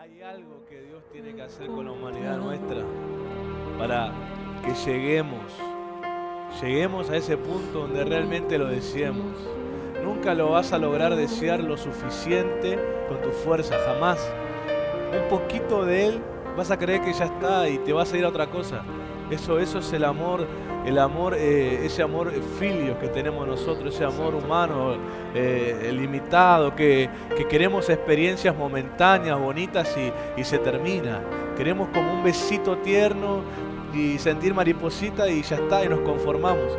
Hay algo que Dios tiene que hacer con la humanidad nuestra para que lleguemos a ese punto donde realmente lo deseemos. Nunca lo vas a lograr desear lo suficiente con tu fuerza, jamás. Un poquito de Él vas a creer que ya está y te vas a ir a otra cosa. Eso es el amor, ese amor filio que tenemos nosotros, ese amor humano limitado, que queremos experiencias momentáneas, bonitas y se termina. Queremos como un besito tierno y sentir mariposita y ya está, y nos conformamos.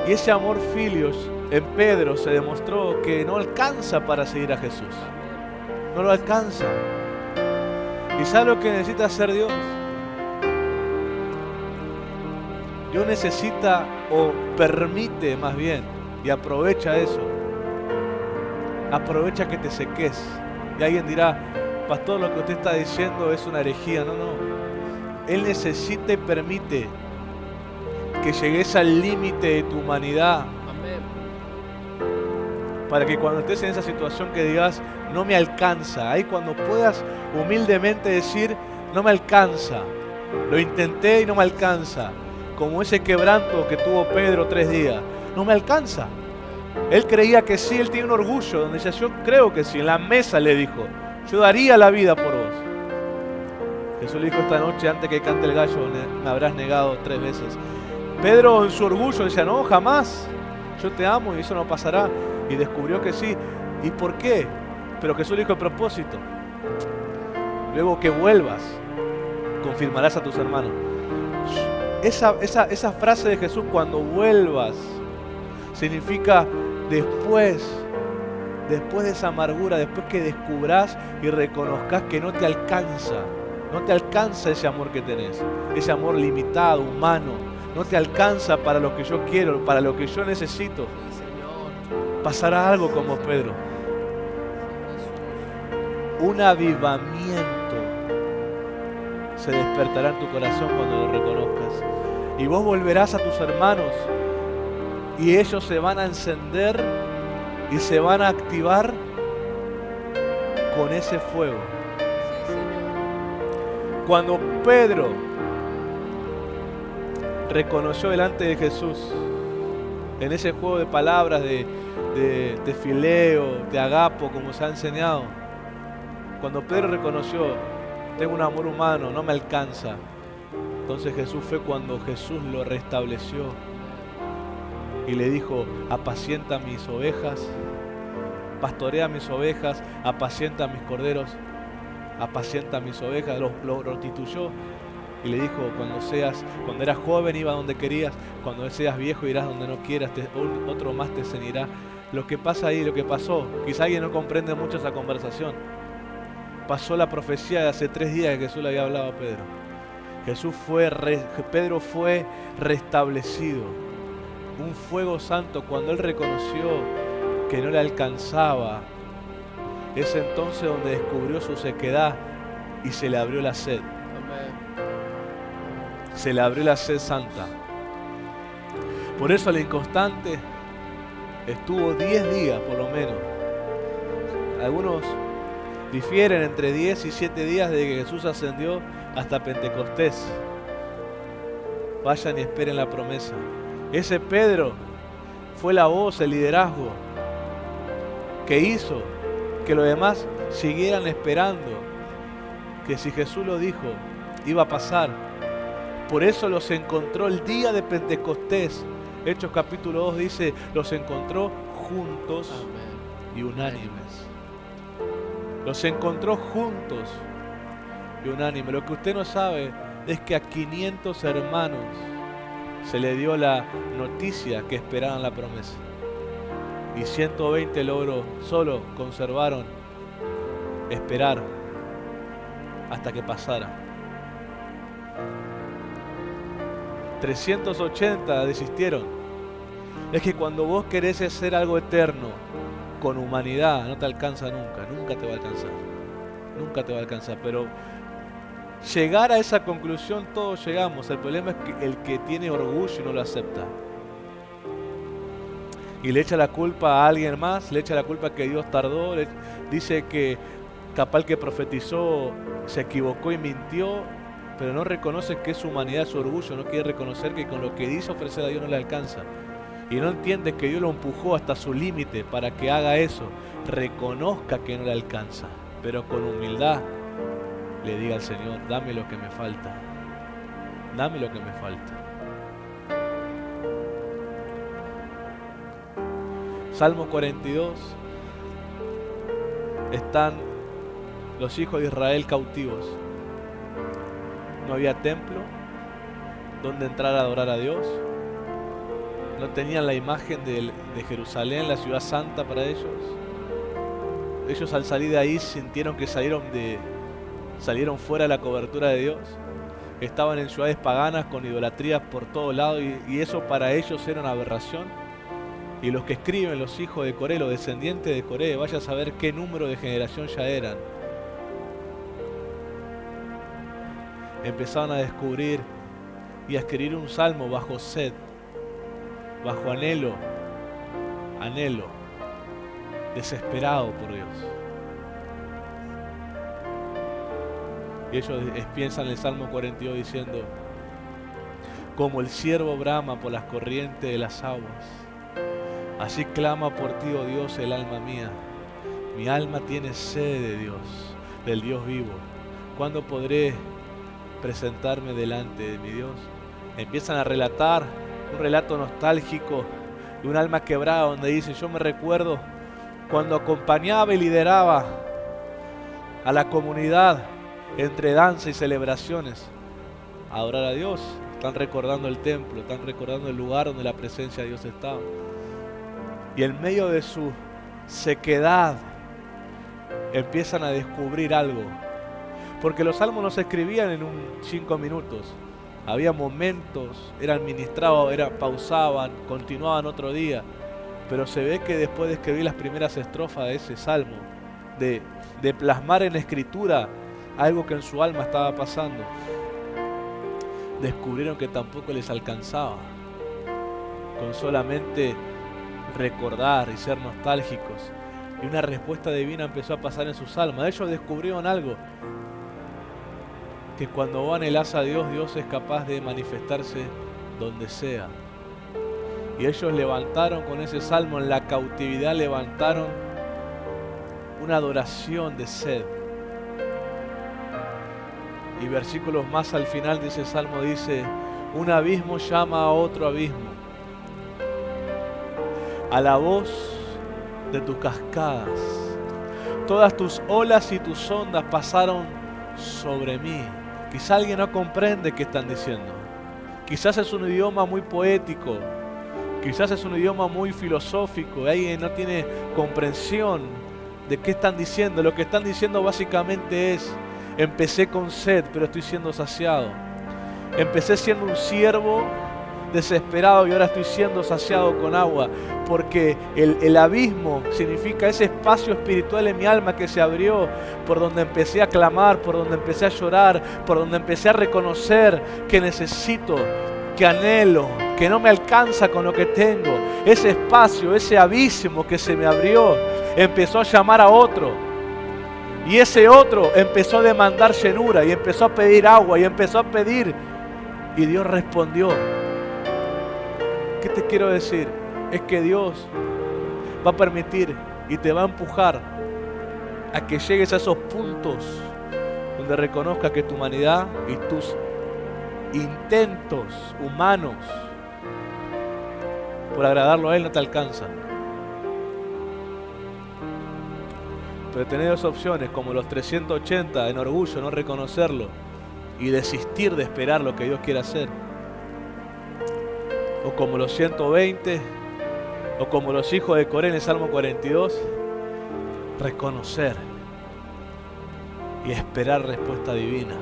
Y ese amor filios en Pedro se demostró que no alcanza para seguir a Jesús. No lo alcanza. ¿Y sabe lo que necesita hacer Dios? Dios necesita o permite más bien, y aprovecha eso. Aprovecha que te seques. Y alguien dirá, pastor, lo que usted está diciendo es una herejía. No, no. Él necesita y permite que llegues al límite de tu humanidad. Para que cuando estés en esa situación que digas, no me alcanza. Ahí cuando puedas humildemente decir, no me alcanza. Lo intenté y no me alcanza. Como ese quebranto que tuvo Pedro 3 días. No me alcanza. Él creía que sí, él tiene un orgullo. Donde decía, yo creo que sí. En la mesa le dijo, yo daría la vida por vos. Jesús le dijo esta noche, antes que cante el gallo, me habrás negado 3 veces. Pedro en su orgullo decía, no, jamás. Yo te amo y eso no pasará. Y descubrió que sí. ¿Y por qué? Pero Jesús le dijo el propósito. Luego que vuelvas, confirmarás a tus hermanos. Esa frase de Jesús, cuando vuelvas, significa después de esa amargura, después que descubras y reconozcas que no te alcanza ese amor que tenés, ese amor limitado, humano, no te alcanza para lo que yo quiero, para lo que yo necesito. Pasará algo como Pedro, un avivamiento se despertará en tu corazón cuando lo reconozcas. Y vos volverás a tus hermanos y ellos se van a encender y se van a activar con ese fuego. Cuando Pedro reconoció delante de Jesús, en ese juego de palabras de fileo, de agapo, como se ha enseñado, cuando Pedro reconoció, tengo un amor humano, no me alcanza. Entonces Jesús fue cuando Jesús lo restableció y le dijo, apacienta mis ovejas, pastorea mis ovejas, apacienta mis corderos, apacienta mis ovejas, lo restituyó y le dijo, cuando eras joven iba donde querías, cuando seas viejo irás donde no quieras, otro más te ceñirá. Lo que pasa ahí, lo que pasó, quizá alguien no comprende mucho esa conversación. Pasó la profecía de hace 3 días que Jesús le había hablado a Pedro. Pedro fue restablecido. Un fuego santo cuando él reconoció que no le alcanzaba. Es entonces donde descubrió su sequedad y se le abrió la sed. Se le abrió la sed santa. Por eso el inconstante estuvo 10 días por lo menos. Algunos difieren entre 10 y 7 días de que Jesús ascendió hasta Pentecostés. Vayan y esperen la promesa. Ese Pedro fue la voz, el liderazgo que hizo que los demás siguieran esperando que si Jesús lo dijo, iba a pasar. Por eso los encontró el día de Pentecostés. Hechos capítulo 2 dice, los encontró juntos y unánimes. Los encontró juntos y unánimes. Lo que usted no sabe es que a 500 hermanos se le dio la noticia que esperaban la promesa. Y 120 solo conservaron esperar hasta que pasara. 380 desistieron. Es que cuando vos querés hacer algo eterno con humanidad, no te alcanza nunca te va a alcanzar. Nunca te va a alcanzar, pero llegar a esa conclusión todos llegamos. El problema es que el que tiene orgullo no lo acepta. Y le echa la culpa a alguien más, le echa la culpa que Dios tardó, dice que Capaz que profetizó, se equivocó y mintió, pero no reconoce que es su humanidad, su orgullo, no quiere reconocer que con lo que dice ofrecer a Dios no le alcanza. Y no entiende que Dios lo empujó hasta su límite para que haga eso. Reconozca que no le alcanza, pero con humildad le diga al Señor, dame lo que me falta. Dame lo que me falta. Salmo 42. Están los hijos de Israel cautivos. No había templo donde entrar a adorar a Dios. No tenían la imagen de Jerusalén, la ciudad santa para ellos. Ellos al salir de ahí sintieron que salieron fuera de la cobertura de Dios. Estaban en ciudades paganas con idolatrías por todos lados y eso para ellos era una aberración. Y los que escriben, los hijos de Coré, los descendientes de Coré, vaya a saber qué número de generación ya eran. Empezaron a descubrir y a escribir un salmo bajo sed, bajo anhelo, desesperado por Dios. Y ellos piensan en el Salmo 42 diciendo, como el ciervo brama por las corrientes de las aguas, así clama por ti, oh Dios, el alma mía. Mi alma tiene sed de Dios, del Dios vivo. ¿Cuándo podré presentarme delante de mi Dios? Empiezan a relatar un relato nostálgico de un alma quebrada donde dice, yo me recuerdo cuando acompañaba y lideraba a la comunidad entre danza y celebraciones a adorar a Dios. Están recordando el templo, están recordando el lugar donde la presencia de Dios estaba. Y en medio de su sequedad empiezan a descubrir algo. Porque los salmos no se escribían en 5 minutos. Había momentos, eran ministrados, pausaban, continuaban otro día. Pero se ve que después de escribir las primeras estrofas de ese salmo, de plasmar en escritura algo que en su alma estaba pasando, descubrieron que tampoco les alcanzaba con solamente recordar y ser nostálgicos. Y una respuesta divina empezó a pasar en sus almas. Ellos descubrieron algo, que cuando vos anhelás a Dios, Dios es capaz de manifestarse donde sea. Y ellos levantaron con ese salmo en la cautividad, levantaron una adoración de sed. Y versículos más al final de ese salmo dice, un abismo llama a otro abismo, a la voz de tus cascadas. Todas tus olas y tus ondas pasaron sobre mí. Quizá alguien no comprende qué están diciendo. Quizás es un idioma muy poético. Quizás es un idioma muy filosófico. Alguien no tiene comprensión de qué están diciendo. Lo que están diciendo básicamente es, empecé con sed, pero estoy siendo saciado. Empecé siendo un siervo desesperado y ahora estoy siendo saciado con agua. Porque el abismo significa ese espacio espiritual en mi alma que se abrió, por donde empecé a clamar, por donde empecé a llorar, por donde empecé a reconocer que necesito, que anhelo, que no me alcanza con lo que tengo. Ese espacio, ese abismo que se me abrió, empezó a llamar a otro. Y ese otro empezó a demandar llenura y empezó a pedir agua y empezó a pedir. Y Dios respondió. ¿Qué te quiero decir? Es que Dios va a permitir y te va a empujar a que llegues a esos puntos donde reconozcas que tu humanidad y tus intentos humanos por agradarlo a Él no te alcanzan. Pero tenés dos opciones, como los 380 en orgullo, no reconocerlo y desistir de esperar lo que Dios quiere hacer. O como los 120, o como los hijos de Coré en el Salmo 42, reconocer y esperar respuesta divina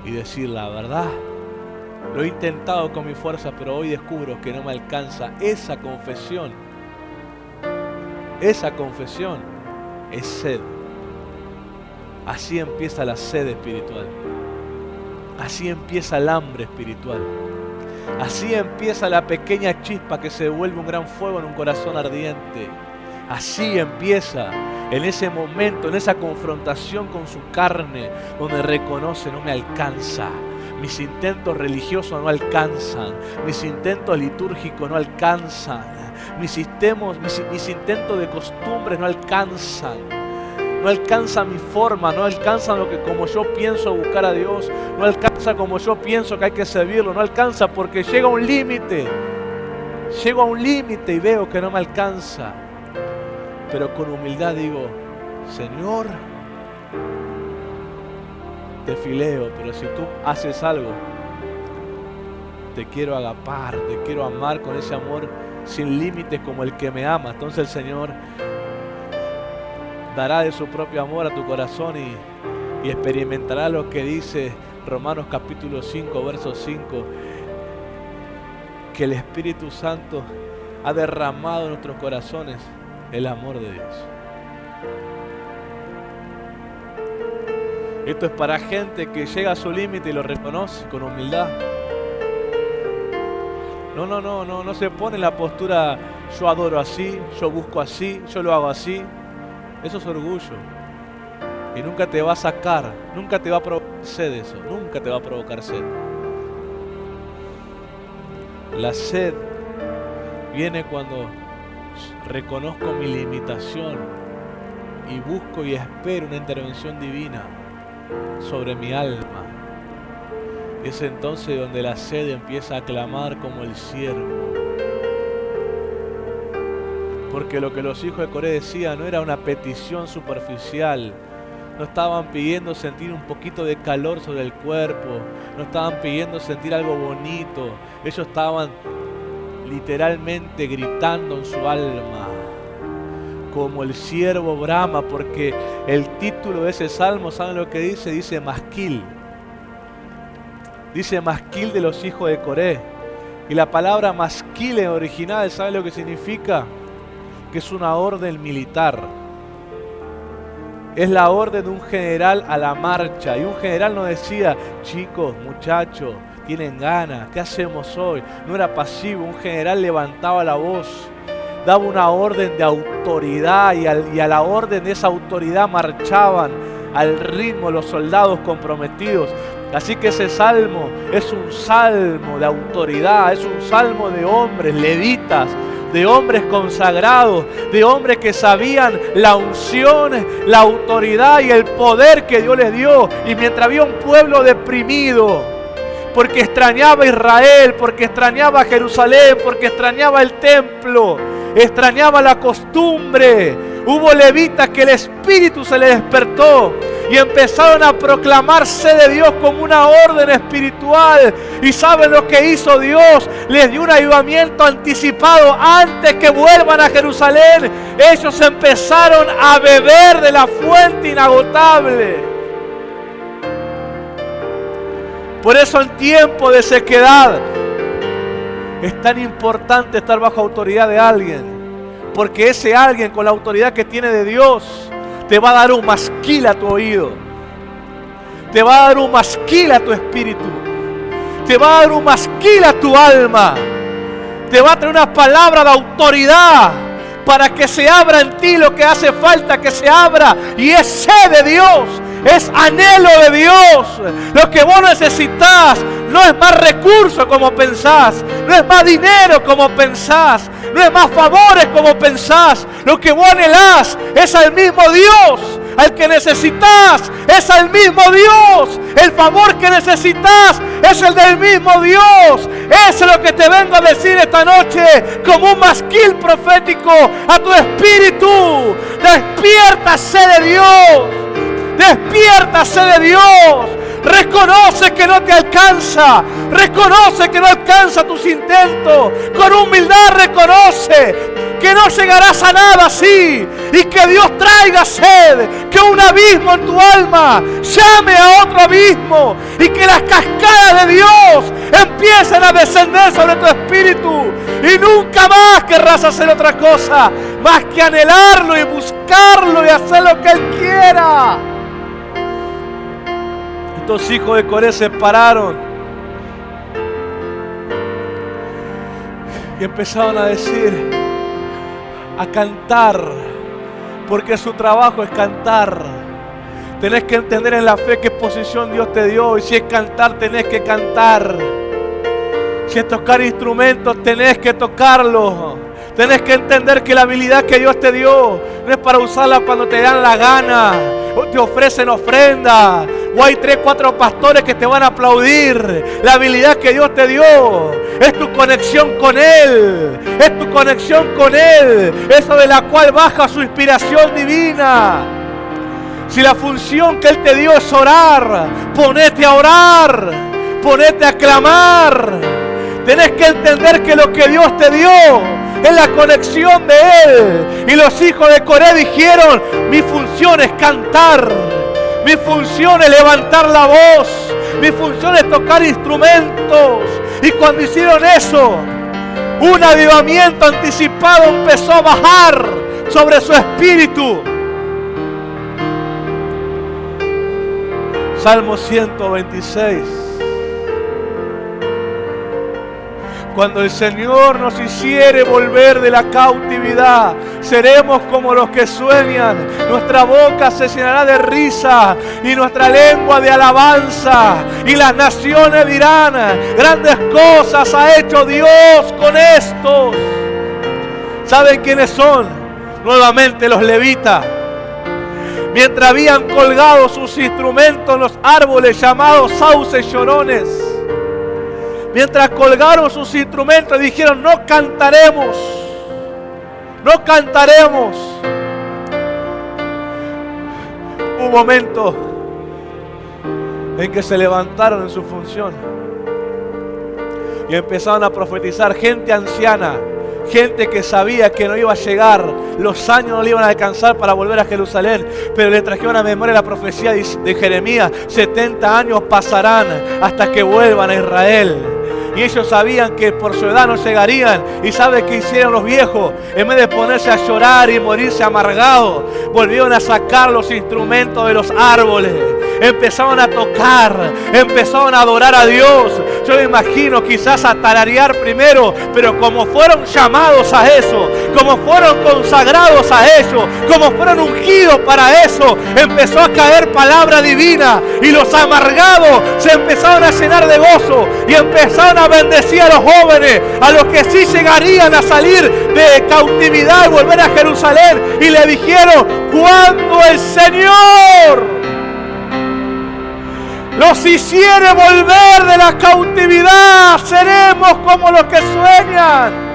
y decir la verdad. Lo he intentado con mi fuerza, pero hoy descubro que no me alcanza. Esa confesión es sed. Así empieza la sed espiritual. Así empieza el hambre espiritual. Así empieza la pequeña chispa que se vuelve un gran fuego en un corazón ardiente. Así empieza, en ese momento, en esa confrontación con su carne, donde reconoce, no me alcanza. Mis intentos religiosos no alcanzan, mis intentos litúrgicos no alcanzan, mis intentos de costumbres no alcanzan. No alcanza mi forma, no alcanza lo que como yo pienso buscar a Dios, no alcanza como yo pienso que hay que servirlo, no alcanza porque llega a un límite. Llego a un límite y veo que no me alcanza. Pero con humildad digo, Señor, te fileo, pero si tú haces algo, te quiero agapar, te quiero amar con ese amor sin límites como el que me ama. Entonces el Señor dará de su propio amor a tu corazón y experimentará lo que dice Romanos capítulo 5, verso 5, que el Espíritu Santo ha derramado en nuestros corazones el amor de Dios. Esto es para gente que llega a su límite y lo reconoce con humildad. No se pone en la postura yo adoro así, yo busco así, yo lo hago así. Eso es orgullo. Y nunca te va a sacar, nunca te va a provocar sed eso, nunca te va a provocar sed. La sed viene cuando reconozco mi limitación y busco y espero una intervención divina sobre mi alma. Y es entonces donde la sed empieza a clamar como el ciervo. Porque lo que los hijos de Coré decían no era una petición superficial. No estaban pidiendo sentir un poquito de calor sobre el cuerpo. No estaban pidiendo sentir algo bonito. Ellos estaban literalmente gritando en su alma. Como el ciervo brama, porque el título de ese salmo, ¿saben lo que dice? Dice masquil. Dice masquil de los hijos de Coré. Y la palabra masquil en original, ¿saben lo que significa? Que es una orden militar. Es la orden de un general a la marcha. Y un general no decía, chicos, muchachos, tienen ganas, ¿qué hacemos hoy? No era pasivo, un general levantaba la voz, daba una orden de autoridad y a la orden de esa autoridad marchaban al ritmo los soldados comprometidos. Así que ese salmo es un salmo de autoridad, es un salmo de hombres, levitas, de hombres consagrados, de hombres que sabían la unción, la autoridad y el poder que Dios les dio. Y mientras había un pueblo deprimido, porque extrañaba a Israel, porque extrañaba a Jerusalén, porque extrañaba el templo, extrañaba la costumbre, hubo levitas que el Espíritu se les despertó y empezaron a proclamarse de Dios como una orden espiritual. ¿Y saben lo que hizo Dios? Les dio un avivamiento anticipado antes que vuelvan a Jerusalén. Ellos empezaron a beber de la fuente inagotable. Por eso en tiempo de sequedad es tan importante estar bajo autoridad de alguien. Porque ese alguien con la autoridad que tiene de Dios te va a dar un masquil a tu oído. Te va a dar un masquil a tu espíritu. Te va a dar un masquil a tu alma. Te va a traer una palabra de autoridad para que se abra en ti lo que hace falta que se abra. Y es sed de Dios. Es anhelo de Dios. Lo que vos necesitas no es más recursos como pensás. No es más dinero como pensás. No es más favores como pensás. Lo que vos anhelás es al mismo Dios. Al que necesitas es al mismo Dios. El favor que necesitas es el del mismo Dios. Eso es lo que te vengo a decir esta noche como un masquil profético a tu espíritu. Despiértase de Dios. Despiértase de Dios. Reconoce que no te alcanza. Reconoce que no alcanza tus intentos. Con humildad reconoce que no llegarás a nada así. Y que Dios traiga sed. Que un abismo en tu alma llame a otro abismo. Y que las cascadas de Dios empiecen a descender sobre tu espíritu. Y nunca más querrás hacer otra cosa más que anhelarlo y buscarlo y hacer lo que Él quiera. Estos hijos de Coré se pararon y empezaron a decir, a cantar, porque su trabajo es cantar. Tenés que entender en la fe qué posición Dios te dio, y si es cantar, tenés que cantar. Si es tocar instrumentos, tenés que tocarlos. Tenés que entender que la habilidad que Dios te dio no es para usarla cuando te dan la gana, o te ofrecen ofrenda, o hay 3, 4 pastores que te van a aplaudir. La habilidad que Dios te dio es tu conexión con Él. Es tu conexión con Él. Eso de la cual baja su inspiración divina. Si la función que Él te dio es orar, ponete a orar. Ponete a clamar. Tenés que entender que lo que Dios te dio es la conexión de Él. Y los hijos de Coré dijeron: mi función es cantar, mi función es levantar la voz, mi función es tocar instrumentos. Y cuando hicieron eso, un avivamiento anticipado empezó a bajar sobre su espíritu. Salmo 126. Cuando el Señor nos hiciere volver de la cautividad, seremos como los que sueñan. Nuestra boca se llenará de risa y nuestra lengua de alabanza. Y las naciones dirán: grandes cosas ha hecho Dios con estos. ¿Saben quiénes son? Nuevamente los levitas. Mientras habían colgado sus instrumentos en los árboles llamados sauces llorones, mientras colgaron sus instrumentos y dijeron: no cantaremos, no cantaremos. Un momento en que se levantaron en su función y empezaron a profetizar. Gente anciana, gente que sabía que no iba a llegar, los años no le iban a alcanzar para volver a Jerusalén, pero le trajeron a memoria la profecía de Jeremías: 70 años pasarán hasta que vuelvan a Israel. Y ellos sabían que por su edad no llegarían. ¿Y sabe qué hicieron los viejos? En vez de ponerse a llorar y morirse amargados, volvieron a sacar los instrumentos de los árboles. Empezaron a tocar, empezaron a adorar a Dios. Yo me imagino quizás a tararear primero, pero como fueron llamados a eso, como fueron consagrados a eso, como fueron ungidos para eso, empezó a caer palabra divina. Y los amargados se empezaron a llenar de gozo y empezaron a bendecir a los jóvenes, a los que sí llegarían a salir de cautividad y volver a Jerusalén. Y le dijeron: cuando el Señor los hiciere volver de la cautividad, seremos como los que sueñan.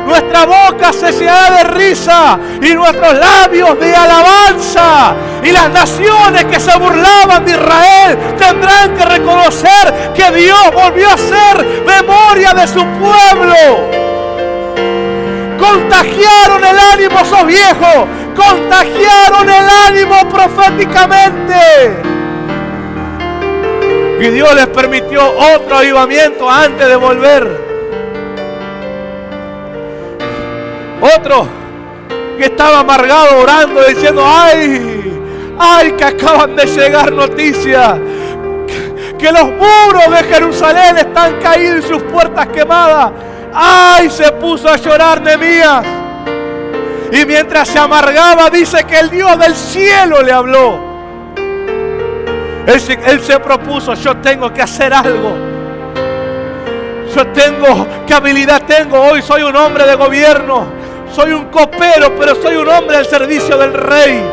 Nuestra boca se llenará de risa y nuestros labios de alabanza. Y las naciones que se burlaban de Israel tendrán que reconocer que Dios volvió a hacer memoria de su pueblo. Contagiaron el ánimo esos viejos, contagiaron el ánimo proféticamente. Y Dios les permitió otro avivamiento antes de volver. Otro que estaba amargado orando, diciendo: ay, que acaban de llegar noticias, que los muros de Jerusalén están caídos y sus puertas quemadas. Ay, se puso a llorar Nehemías. Y mientras se amargaba, dice que el Dios del cielo le habló. Él se propuso: yo tengo que hacer algo. ¿Qué habilidad tengo hoy? Soy un hombre de gobierno. Soy un copero, pero soy un hombre al servicio del rey.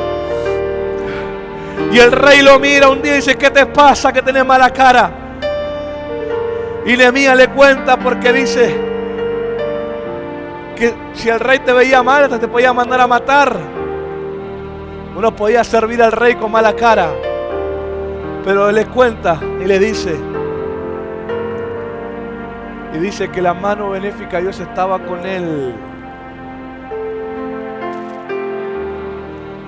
Y el rey lo mira un día y dice: ¿qué te pasa? Que tenés mala cara. Y Nehemías le cuenta, porque dice que si el rey te veía mal, hasta te podía mandar a matar. Uno podía servir al rey con mala cara. Pero él le cuenta y le dice, que la mano benéfica de Dios estaba con él.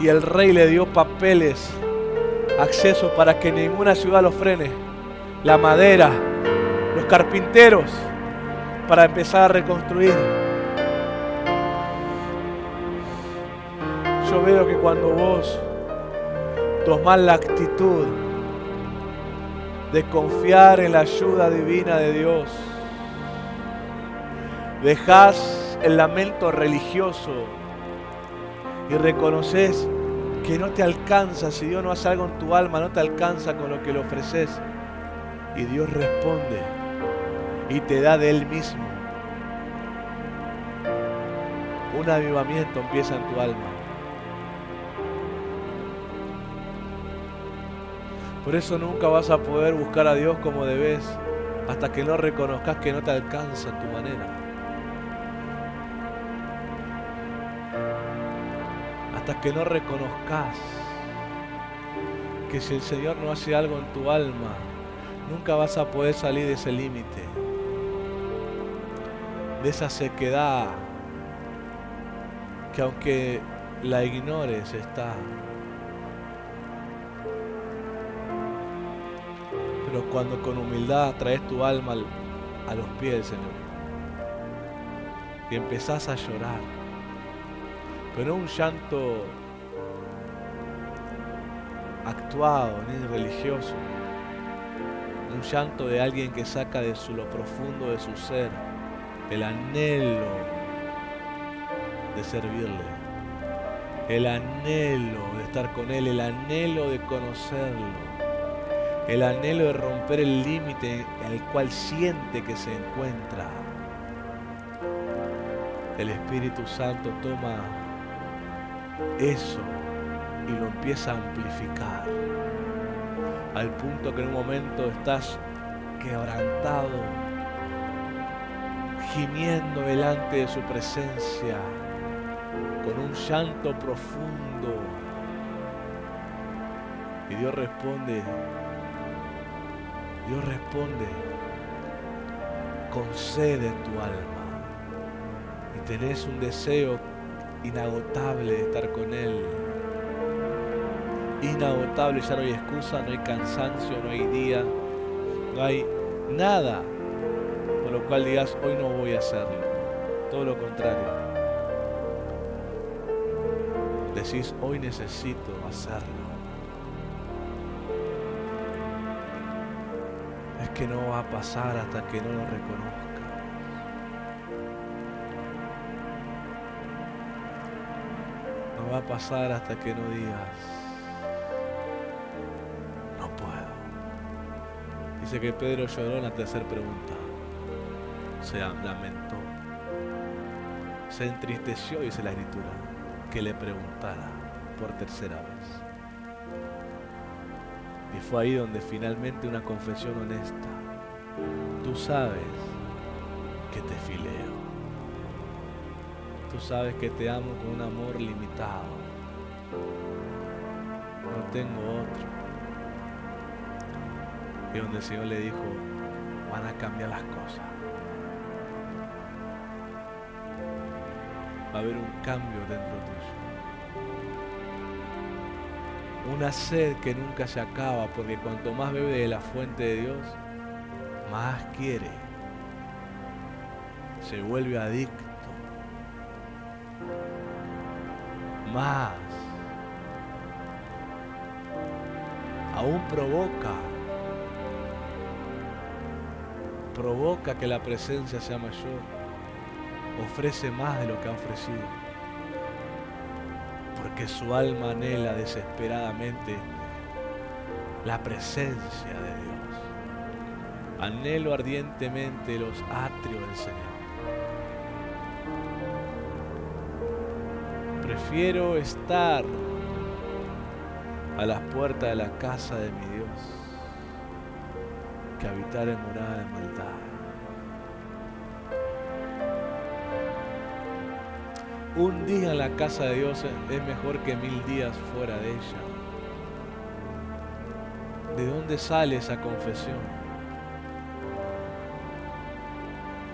Y el rey le dio papeles, acceso para que ninguna ciudad lo frene. La madera, los carpinteros, para empezar a reconstruir. Yo veo que cuando vos tomás la actitud de confiar en la ayuda divina de Dios, dejás el lamento religioso y reconoces que no te alcanza, si Dios no hace algo en tu alma, no te alcanza con lo que le ofreces. Y Dios responde y te da de Él mismo. Un avivamiento empieza en tu alma. Por eso nunca vas a poder buscar a Dios como debes hasta que no reconozcas que no te alcanza tu manera. Hasta que no reconozcas que si el Señor no hace algo en tu alma, nunca vas a poder salir de ese límite, de esa sequedad que aunque la ignores está. Pero cuando con humildad traes tu alma a los pies del Señor y empezás a llorar, pero no un llanto actuado ni religioso, un llanto de alguien que saca de lo profundo de su ser el anhelo de servirle, el anhelo de estar con Él, el anhelo de conocerlo, el anhelo de romper el límite en el cual siente que se encuentra. El Espíritu Santo toma eso y lo empieza a amplificar, al punto que en un momento estás quebrantado, gimiendo delante de su presencia, con un llanto profundo. Y Dios responde, concede tu alma. Y tenés un deseo inagotable de estar con Él. Inagotable, ya no hay excusa, no hay cansancio, no hay día, no hay nada por lo cual digas, hoy no voy a hacerlo. Todo lo contrario. Decís, hoy necesito hacerlo. Es que no va a pasar hasta que no lo reconozca. No va a pasar hasta que no digas, no puedo. Dice que Pedro lloró en la tercera pregunta. Se lamentó. Se entristeció, dice la Escritura, que le preguntara por tercera vez. Y fue ahí donde finalmente una confesión honesta. Tú sabes que te fileo. Tú sabes que te amo con un amor limitado. No tengo otro. Y donde el Señor le dijo, van a cambiar las cosas. Va a haber un cambio dentro tuyo. Una sed que nunca se acaba, porque cuanto más bebe de la fuente de Dios, más quiere. Se vuelve adicto. Más. Aún provoca que la presencia sea mayor. Ofrece más de lo que ha ofrecido. Porque su alma anhela desesperadamente la presencia de Dios. Anhelo ardientemente los atrios del Señor. Prefiero estar a las puertas de la casa de mi Dios que habitar en morada de maldad. Un día en la casa de Dios es mejor que 1000 días fuera de ella. ¿De dónde sale esa confesión?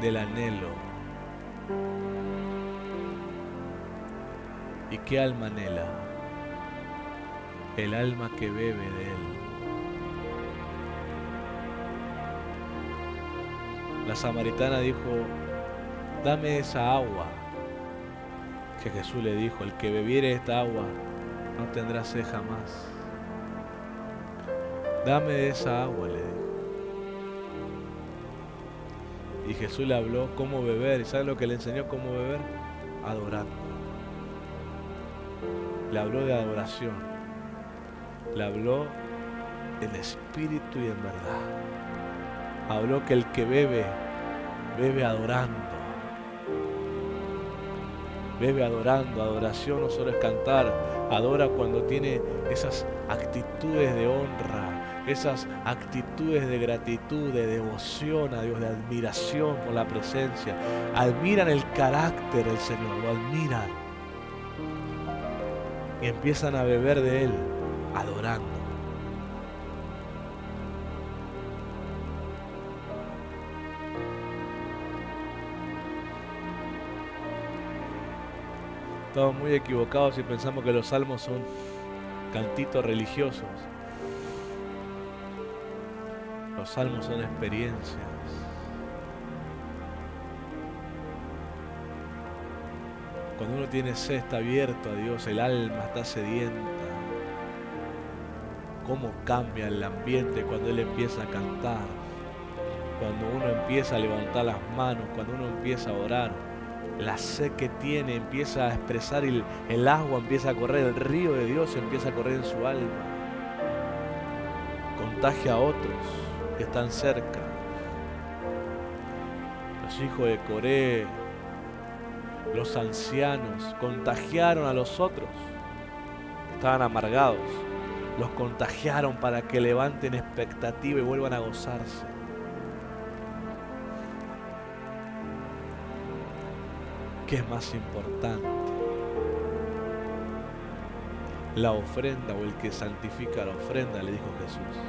Del anhelo. ¿Y qué alma anhela? El alma que bebe de Él. La samaritana dijo, dame esa agua. Que Jesús le dijo, el que bebiere esta agua no tendrá sed jamás. Dame de esa agua, le dijo. Y Jesús le habló cómo beber. ¿Y sabe lo que le enseñó cómo beber? Adorando. Le habló de adoración. Le habló en espíritu y en verdad. Habló que el que bebe, bebe adorando. Bebe adorando. Adoración no solo es cantar. Adora cuando tiene esas actitudes de honra, esas actitudes de gratitud, de devoción a Dios, de admiración por la presencia. Admiran el carácter del Señor, lo admiran. Y empiezan a beber de Él, adorando. Estamos muy equivocados si pensamos que los salmos son cantitos religiosos. Los salmos son experiencias. Cuando uno tiene sed, está abierto a Dios, el alma está sedienta. Cómo cambia el ambiente cuando Él empieza a cantar. Cuando uno empieza a levantar las manos, cuando uno empieza a orar. La sed que tiene empieza a expresar y el agua empieza a correr, el río de Dios empieza a correr en su alma. Contagia a otros que están cerca. Los hijos de Coré, los ancianos, contagiaron a los otros. Estaban amargados. Los contagiaron para que levanten expectativa y vuelvan a gozarse. ¿Qué es más importante? ¿La ofrenda o el que santifica la ofrenda?, le dijo Jesús.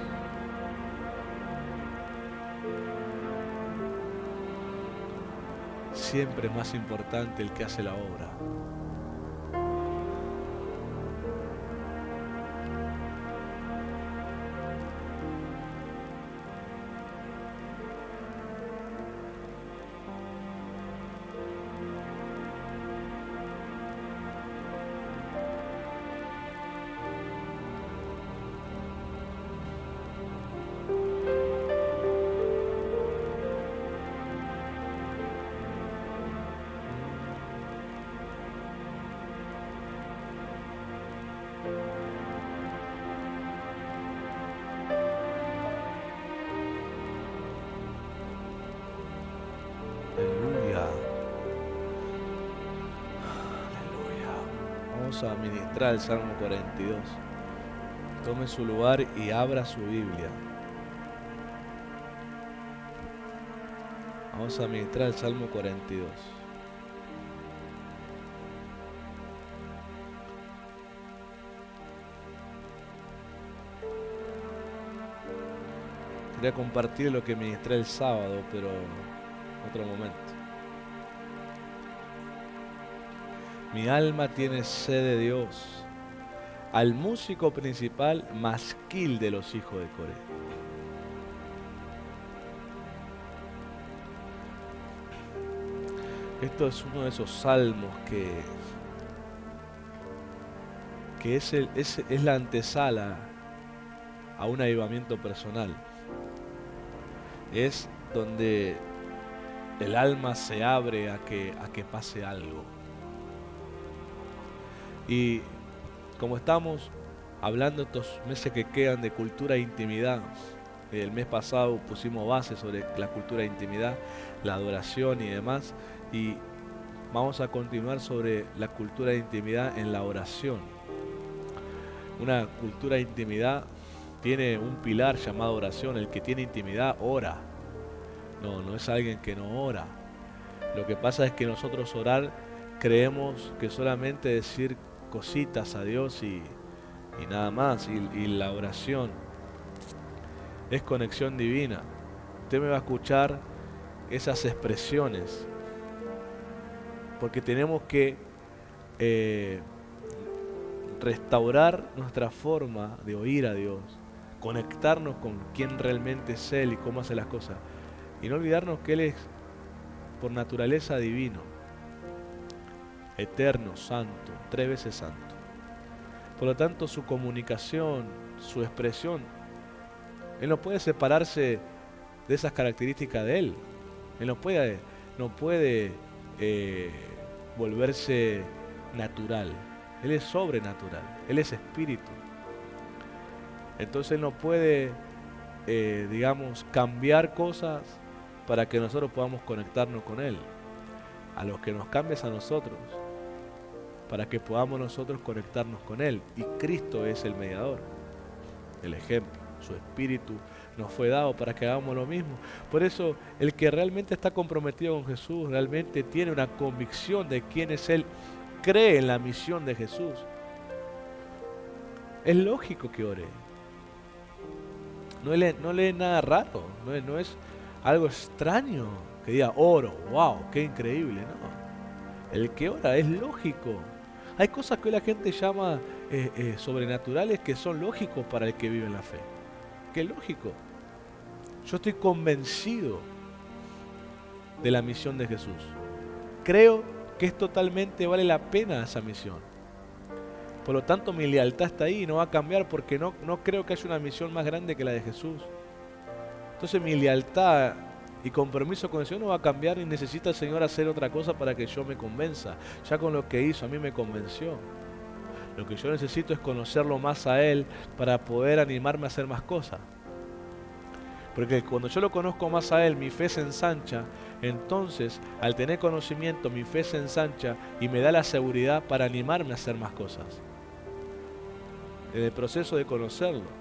Siempre es más importante el que hace la obra. Aleluya. Aleluya. Vamos a ministrar el Salmo 42. Tome su lugar y abra su Biblia. Vamos a ministrar el Salmo 42. Quería compartir lo que ministré el sábado, pero otro momento. Mi alma tiene sed de Dios, al músico principal, masquil de los hijos de Coré. Esto es uno de esos salmos que es la antesala a un avivamiento personal. Es donde el alma se abre a que pase algo. Y como estamos hablando estos meses que quedan de cultura e intimidad, el mes pasado pusimos bases sobre la cultura de intimidad, la adoración y demás, y vamos a continuar sobre la cultura de intimidad en la oración. Una cultura de intimidad tiene un pilar llamado oración. El que tiene intimidad ora. No es alguien que no ora. Lo que pasa es que nosotros orar creemos que solamente decir cositas a Dios y nada más. Y la oración es conexión divina. Usted me va a escuchar esas expresiones, porque tenemos que restaurar nuestra forma de oír a Dios, conectarnos con quién realmente es Él y cómo hace las cosas, y no olvidarnos que Él es por naturaleza divino, eterno, santo, 3 veces santo. Por lo tanto, su comunicación, su expresión, Él no puede separarse de esas características de Él. Él no puede volverse natural. Él es sobrenatural. Él es espíritu. Entonces Él no puede, digamos, cambiar cosas para que nosotros podamos conectarnos con Él. A los que nos cambies a nosotros, para que podamos nosotros conectarnos con Él. Y Cristo es el mediador, el ejemplo. Su espíritu nos fue dado para que hagamos lo mismo. Por eso, el que realmente está comprometido con Jesús, realmente tiene una convicción de quién es Él, cree en la misión de Jesús. Es lógico que ore. No lee nada raro, no es algo extraño que diga oro, wow, qué increíble, no. El que ora es lógico. Hay cosas que hoy la gente llama sobrenaturales que son lógicos para el que vive en la fe. Que es lógico. Yo estoy convencido de la misión de Jesús. Creo que es totalmente vale la pena esa misión. Por lo tanto, mi lealtad está ahí y no va a cambiar porque no creo que haya una misión más grande que la de Jesús. Entonces mi lealtad y compromiso con el Señor no va a cambiar y necesita el Señor hacer otra cosa para que yo me convenza. Ya con lo que hizo a mí me convenció. Lo que yo necesito es conocerlo más a Él para poder animarme a hacer más cosas. Porque cuando yo lo conozco más a Él, mi fe se ensancha. Entonces, al tener conocimiento, mi fe se ensancha y me da la seguridad para animarme a hacer más cosas. En el proceso de conocerlo.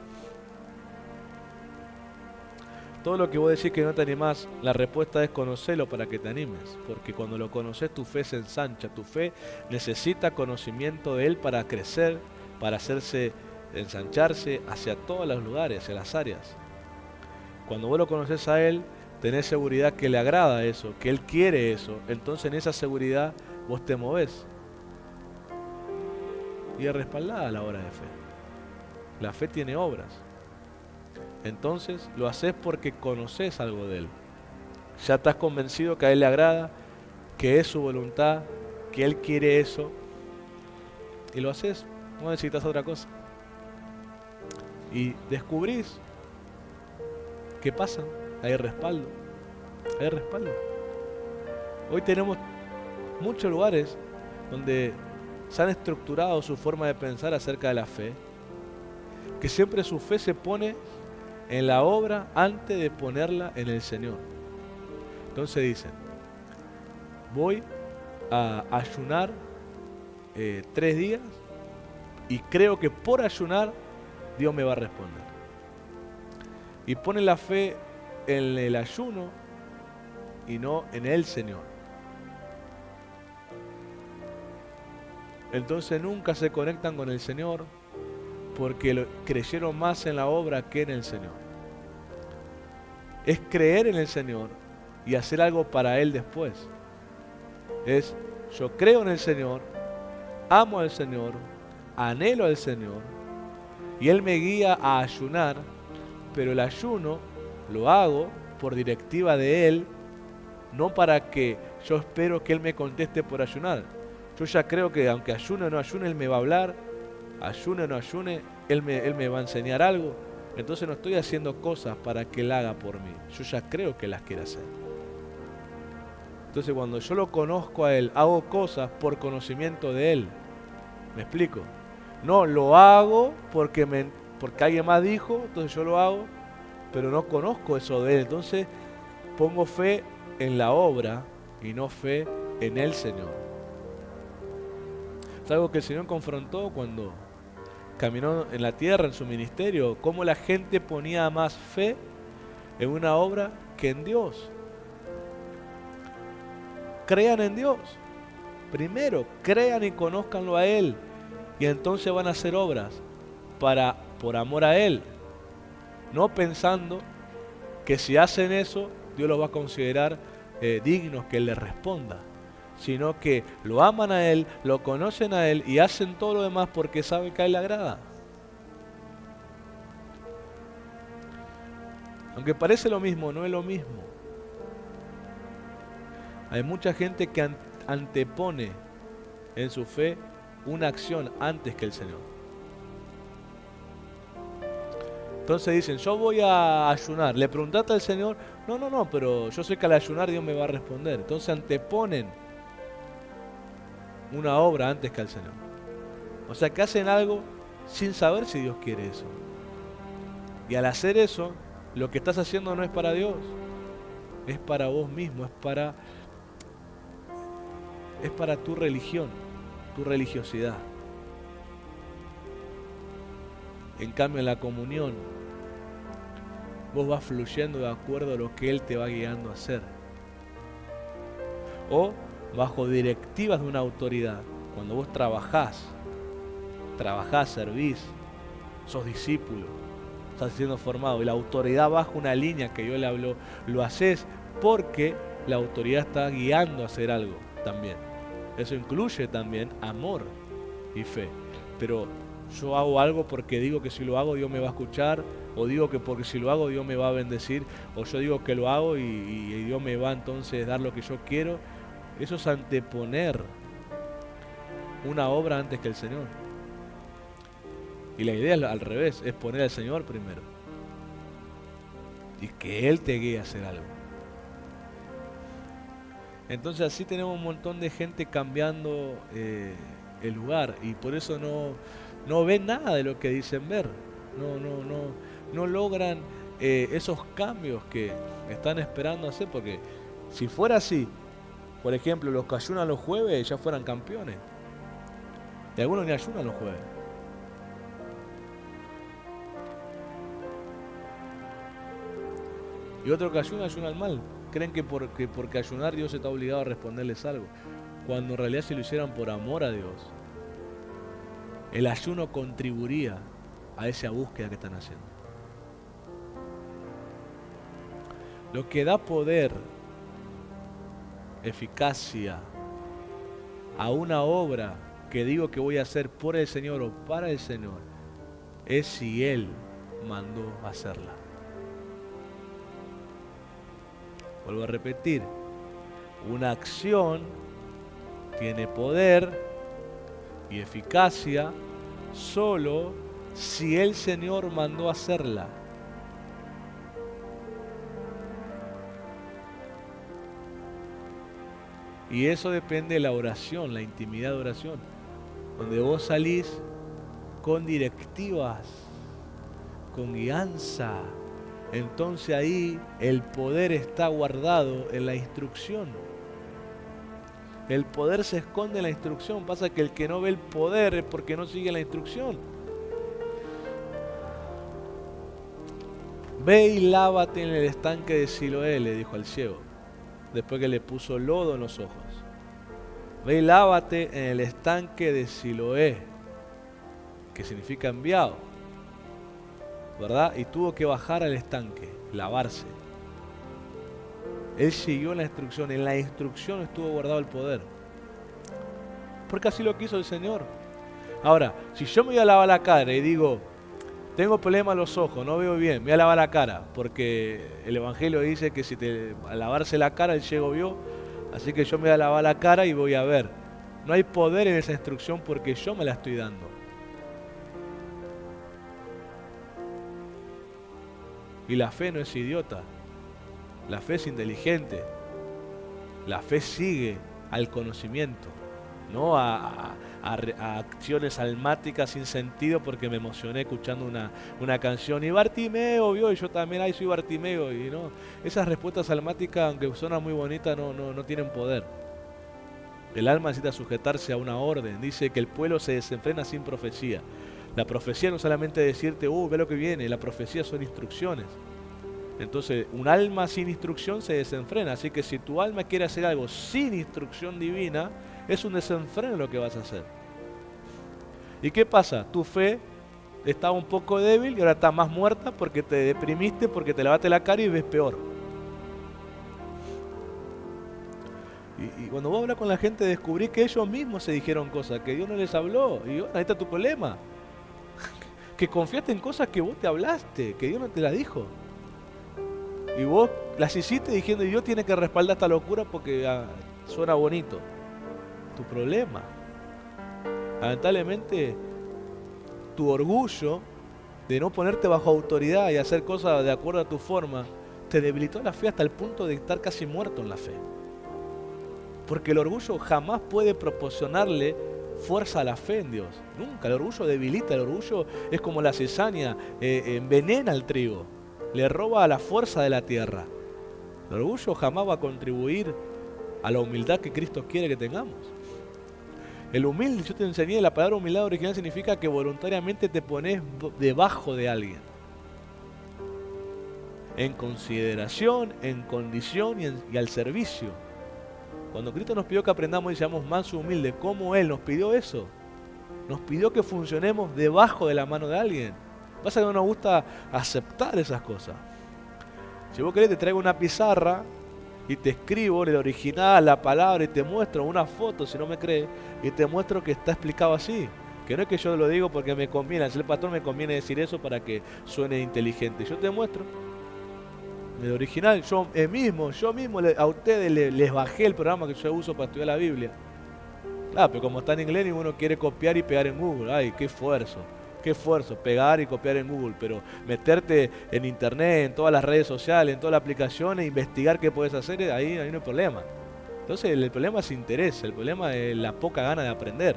Todo lo que vos decís que no te animás, la respuesta es conocerlo para que te animes. Porque cuando lo conoces, tu fe se ensancha. Tu fe necesita conocimiento de Él para crecer, para ensancharse hacia todos los lugares, hacia las áreas. Cuando vos lo conoces a Él, tenés seguridad que le agrada eso, que Él quiere eso. Entonces en esa seguridad vos te movés. Y es respaldada la obra de fe. La fe tiene obras. Entonces lo haces porque conoces algo de Él. Ya estás convencido que a Él le agrada, que es su voluntad, que Él quiere eso. Y lo haces, no necesitas otra cosa. Y descubrís ¿qué pasa? Hay respaldo. Hay respaldo. Hoy tenemos muchos lugares donde se han estructurado su forma de pensar acerca de la fe, que siempre su fe se pone en la obra antes de ponerla en el Señor. Entonces dicen, voy a ayunar 3 días y creo que por ayunar Dios me va a responder. Y ponen la fe en el ayuno y no en el Señor. Entonces nunca se conectan con el Señor porque creyeron más en la obra que en el Señor. Es creer en el Señor y hacer algo para Él después. Es, yo creo en el Señor, amo al Señor, anhelo al Señor y Él me guía a ayunar, pero el ayuno lo hago por directiva de Él, no para que yo espero que Él me conteste por ayunar. Yo ya creo que aunque ayune o no ayune, Él me va a hablar, ayune o no ayune, Él me va a enseñar algo. Entonces no estoy haciendo cosas para que Él haga por mí. Yo ya creo que las quiere hacer. Entonces cuando yo lo conozco a Él, hago cosas por conocimiento de Él. ¿Me explico? No, lo hago porque alguien más dijo, entonces yo lo hago, pero no conozco eso de Él. Entonces pongo fe en la obra y no fe en el Señor. Es algo que el Señor confrontó cuando caminó en la tierra, en su ministerio, cómo la gente ponía más fe en una obra que en Dios. Crean en Dios. Primero, crean y conózcanlo a Él. Y entonces van a hacer obras por amor a Él. No pensando que si hacen eso, Dios los va a considerar dignos que Él les responda. Sino que lo aman a Él, lo conocen a Él y hacen todo lo demás porque saben que a Él le agrada. Aunque parece lo mismo, no es lo mismo. Hay mucha gente que antepone en su fe una acción antes que el Señor. Entonces dicen, yo voy a ayunar. ¿Le preguntaste al Señor? No, pero yo sé que al ayunar Dios me va a responder. Entonces anteponen una obra antes que al Señor. O sea que hacen algo sin saber si Dios quiere eso. Y al hacer eso, lo que estás haciendo no es para Dios, es para vos mismo, es para tu religión, tu religiosidad. En cambio, en la comunión, vos vas fluyendo de acuerdo a lo que Él te va guiando a hacer. O bajo directivas de una autoridad. Cuando vos trabajás, servís, sos discípulo, estás siendo formado y la autoridad baja una línea que yo le hablo, lo haces porque la autoridad está guiando a hacer algo también. Eso incluye también amor y fe. Pero yo hago algo porque digo que si lo hago Dios me va a escuchar, o digo que porque si lo hago Dios me va a bendecir, o yo digo que lo hago y Dios me va entonces a dar lo que yo quiero. Eso es anteponer una obra antes que el Señor. Y la idea es al revés, es poner al Señor primero. Y que Él te guíe a hacer algo. Entonces así tenemos un montón de gente cambiando el lugar. Y por eso no ven nada de lo que dicen ver. No logran esos cambios que están esperando hacer. Porque si fuera así, por ejemplo, los que ayunan los jueves ya fueran campeones. Y algunos ni ayunan los jueves. Y otros que ayunan mal. Creen que porque ayunar Dios está obligado a responderles algo. Cuando en realidad si lo hicieran por amor a Dios, el ayuno contribuiría a esa búsqueda que están haciendo. Lo que da poder, eficacia a una obra que digo que voy a hacer por el Señor o para el Señor, es si Él mandó hacerla. Vuelvo a repetir, una acción tiene poder y eficacia solo si el Señor mandó hacerla. Y eso depende de la oración, la intimidad de oración, donde vos salís con directivas, con guianza. Entonces ahí el poder está guardado en la instrucción. El poder se esconde en la instrucción. Pasa que el que no ve el poder es porque no sigue la instrucción. Ve y lávate en el estanque de Siloé, le dijo al ciego, después que le puso lodo en los ojos. Ve y lávate en el estanque de Siloé, que significa enviado, ¿verdad? Y tuvo que bajar al estanque, lavarse. Él siguió la instrucción, en la instrucción estuvo guardado el poder. Porque así lo quiso el Señor. Ahora, si yo me voy a lavar la cara y digo, tengo problema en los ojos, no veo bien, me voy a lavar la cara, porque el Evangelio dice que al lavarse la cara el ciego vio, así que yo me voy a lavar la cara y voy a ver. No hay poder en esa instrucción porque yo me la estoy dando. Y la fe no es idiota, la fe es inteligente, la fe sigue al conocimiento, no a acciones almáticas sin sentido porque me emocioné escuchando una canción y Bartimeo vio y yo también, ay soy Bartimeo, y no, esas respuestas almáticas aunque suenan muy bonitas no tienen poder. El alma necesita sujetarse a una orden. Dice que el pueblo se desenfrena sin profecía. La profecía no es solamente decirte, ve lo que viene, la profecía son instrucciones. Entonces, un alma sin instrucción se desenfrena. Así que si tu alma quiere hacer algo sin instrucción divina, es un desenfreno lo que vas a hacer. ¿Y qué pasa? Tu fe estaba un poco débil y ahora está más muerta porque te deprimiste, porque te lavaste la cara y ves peor. Y cuando vos hablas con la gente descubrí que ellos mismos se dijeron cosas, que Dios no les habló. Y ahí está tu problema. Que confiaste en cosas que vos te hablaste, que Dios no te las dijo. Y vos las hiciste diciendo, Dios tiene que respaldar esta locura porque suena bonito. Tu problema. Lamentablemente, tu orgullo de no ponerte bajo autoridad y hacer cosas de acuerdo a tu forma, te debilitó la fe hasta el punto de estar casi muerto en la fe. Porque el orgullo jamás puede proporcionarle fuerza a la fe en Dios. Nunca. El orgullo debilita. El orgullo es como la cizaña, envenena al trigo, le roba la fuerza de la tierra. El orgullo jamás va a contribuir a la humildad que Cristo quiere que tengamos. El humilde, yo te enseñé, la palabra humildad original significa que voluntariamente te pones debajo de alguien. En consideración, en condición y al servicio. Cuando Cristo nos pidió que aprendamos y seamos mansos y humildes, ¿cómo Él nos pidió eso? Nos pidió que funcionemos debajo de la mano de alguien. Pasa que no nos gusta aceptar esas cosas. Si vos querés te traigo una pizarra y te escribo el original, la palabra, y te muestro una foto, si no me crees, y te muestro que está explicado así. Que no es que yo lo digo porque me conviene, al ser pastor me conviene decir eso para que suene inteligente. Yo te muestro el original, yo mismo a ustedes les bajé el programa que yo uso para estudiar la Biblia. Claro, pero como está en inglés y uno quiere copiar y pegar en Google. Ay, qué esfuerzo, pegar y copiar en Google, pero meterte en internet, en todas las redes sociales, en todas las aplicaciones, investigar qué puedes hacer, ahí no hay problema. Entonces el problema es interés, el problema es la poca gana de aprender,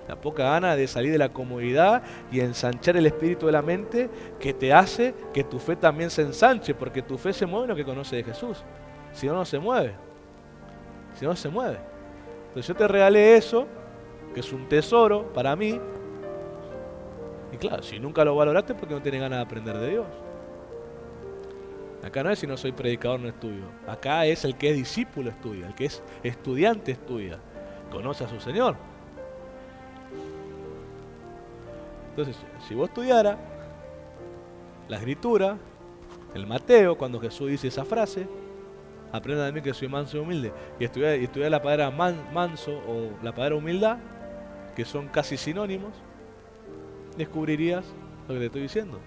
la poca gana de salir de la comodidad y ensanchar el espíritu de la mente, que te hace que tu fe también se ensanche, porque tu fe se mueve en lo que conoce de Jesús. Si no, no se mueve. Entonces yo te regalé eso, que es un tesoro para mí. Y claro, si nunca lo valoraste, porque no tienes ganas de aprender de Dios. Acá no es si no soy predicador no estudio. Acá es el que es discípulo estudia, el que es estudiante estudia. Conoce a su Señor. Entonces, si vos estudiara la Escritura, el Mateo, cuando Jesús dice esa frase, aprenda de mí que soy manso y humilde, y estudiar la palabra manso o la palabra humildad, que son casi sinónimos, descubrirías lo que te estoy diciendo.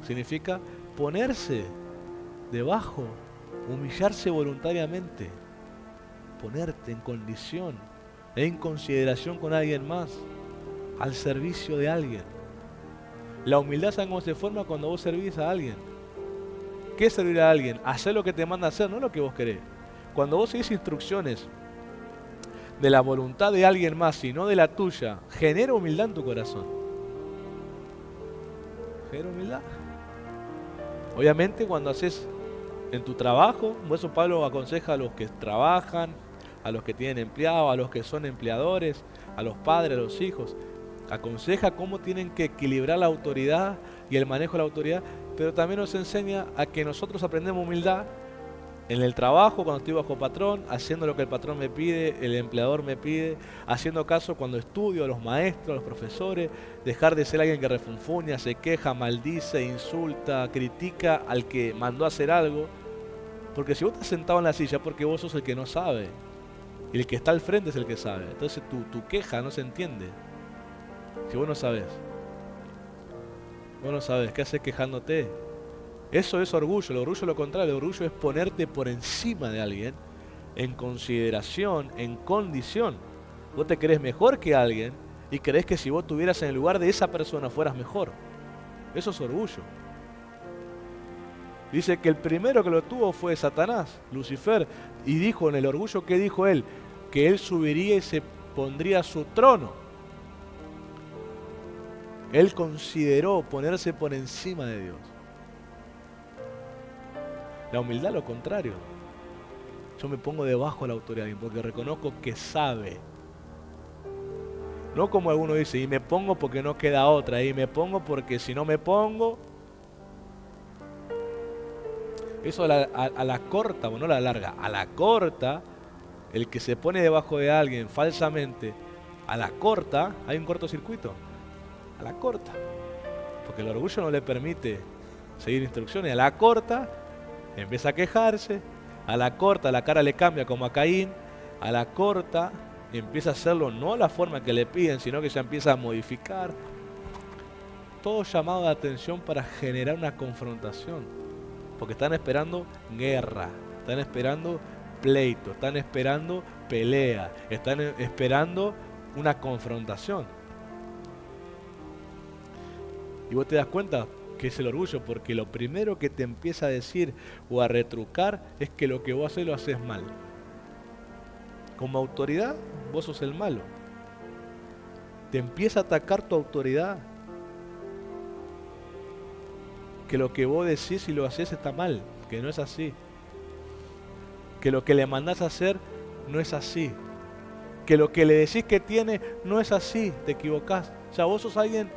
Significa ponerse debajo, humillarse voluntariamente, ponerte en condición, en consideración con alguien más, al servicio de alguien. La humildad, ¿saben cómo se forma? Cuando vos servís a alguien. ¿Qué es servir a alguien? Hacer lo que te manda hacer, no lo que vos querés. Cuando vos seguís instrucciones de la voluntad de alguien más y no de la tuya, genera humildad en tu corazón. Genera humildad. Obviamente cuando haces en tu trabajo, por eso Pablo aconseja a los que trabajan, a los que tienen empleados, a los que son empleadores, a los padres, a los hijos. Aconseja cómo tienen que equilibrar la autoridad y el manejo de la autoridad, pero también nos enseña a que nosotros aprendemos humildad en el trabajo, cuando estoy bajo patrón, haciendo lo que el patrón me pide, el empleador me pide, haciendo caso cuando estudio a los maestros, a los profesores, dejar de ser alguien que refunfuña, se queja, maldice, insulta, critica al que mandó a hacer algo. Porque si vos estás sentado en la silla, porque vos sos el que no sabe, y el que está al frente es el que sabe. Entonces tu queja no se entiende. Si vos no sabés, ¿qué haces quejándote? Eso es orgullo. El orgullo es lo contrario. El orgullo es ponerte por encima de alguien, en consideración, en condición. Vos te crees mejor que alguien y crees que si vos estuvieras en el lugar de esa persona fueras mejor. Eso es orgullo. Dice que el primero que lo tuvo fue Satanás, Lucifer, y dijo en el orgullo, ¿qué dijo él? Que él subiría y se pondría a su trono. Él consideró ponerse por encima de Dios. La humildad lo contrario. Yo me pongo debajo de la autoridad porque reconozco que sabe. No como alguno dice, y me pongo porque no queda otra, y me pongo porque si no me pongo. Eso a la corta, bueno, no a la larga, a la corta, el que se pone debajo de alguien falsamente, a la corta, hay un cortocircuito. A la corta. Porque el orgullo no le permite seguir instrucciones. A la corta empieza a quejarse. A la corta la cara le cambia como a Caín. A la corta empieza a hacerlo no a la forma que le piden, sino que ya empieza a modificar. Todo llamado de atención para generar una confrontación. Porque están esperando guerra. Están esperando pleito. Están esperando pelea. Están esperando una confrontación. Y vos te das cuenta que es el orgullo, porque lo primero que te empieza a decir o a retrucar es que lo que vos haces lo haces mal. Como autoridad, vos sos el malo. Te empieza a atacar tu autoridad. Que lo que vos decís y lo haces está mal, que no es así. Que lo que le mandás a hacer no es así. Que lo que le decís que tiene no es así, te equivocás. O sea, vos sos alguien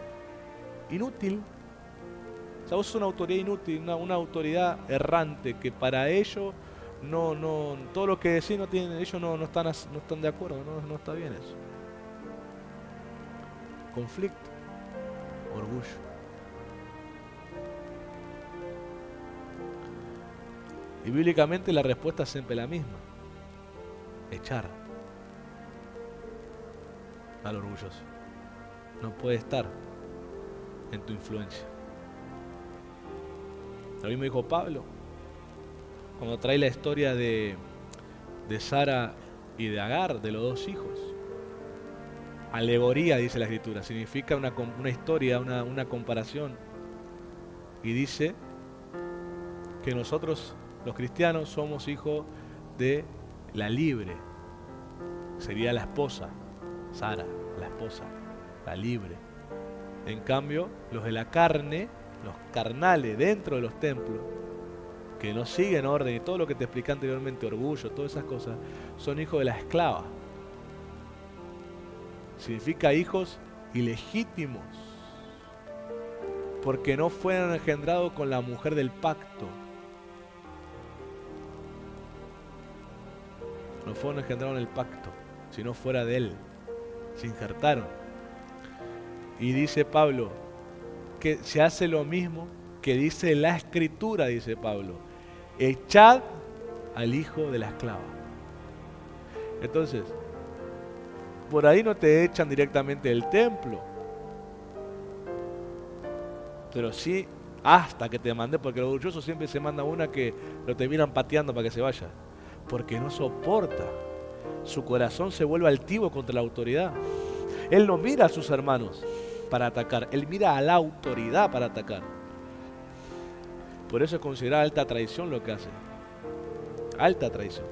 inútil. O sea, vos sos una autoridad inútil, una autoridad errante, que para ellos todo lo que decís no tienen, ellos no están de acuerdo, no está bien eso. Conflicto, orgullo. Y bíblicamente la respuesta es siempre la misma: echar al orgulloso. No puede estar en tu influencia. Lo mismo dijo Pablo cuando trae la historia de Sara y de Agar, de los dos hijos. Alegoría, dice la escritura, significa una historia, una comparación. Y dice que nosotros, los cristianos, somos hijos de la libre. Sería la esposa, Sara, la esposa, la libre. En cambio, los de la carne, los carnales dentro de los templos, que no siguen orden y todo lo que te expliqué anteriormente, orgullo, todas esas cosas, son hijos de la esclava. Significa hijos ilegítimos, porque no fueron engendrados con la mujer del pacto. No fueron engendrados en el pacto, sino fuera de él. Se injertaron. Y dice Pablo que se hace lo mismo que dice la escritura, dice Pablo: echad al hijo de la esclava. Entonces, por ahí no te echan directamente del templo, pero sí hasta que te mande, porque el orgulloso siempre se manda una que lo terminan pateando para que se vaya, porque no soporta. Su corazón se vuelve altivo contra la autoridad. Él no mira a sus hermanos para atacar, él mira a la autoridad para atacar. Por eso es considerada alta traición lo que hace. Alta traición.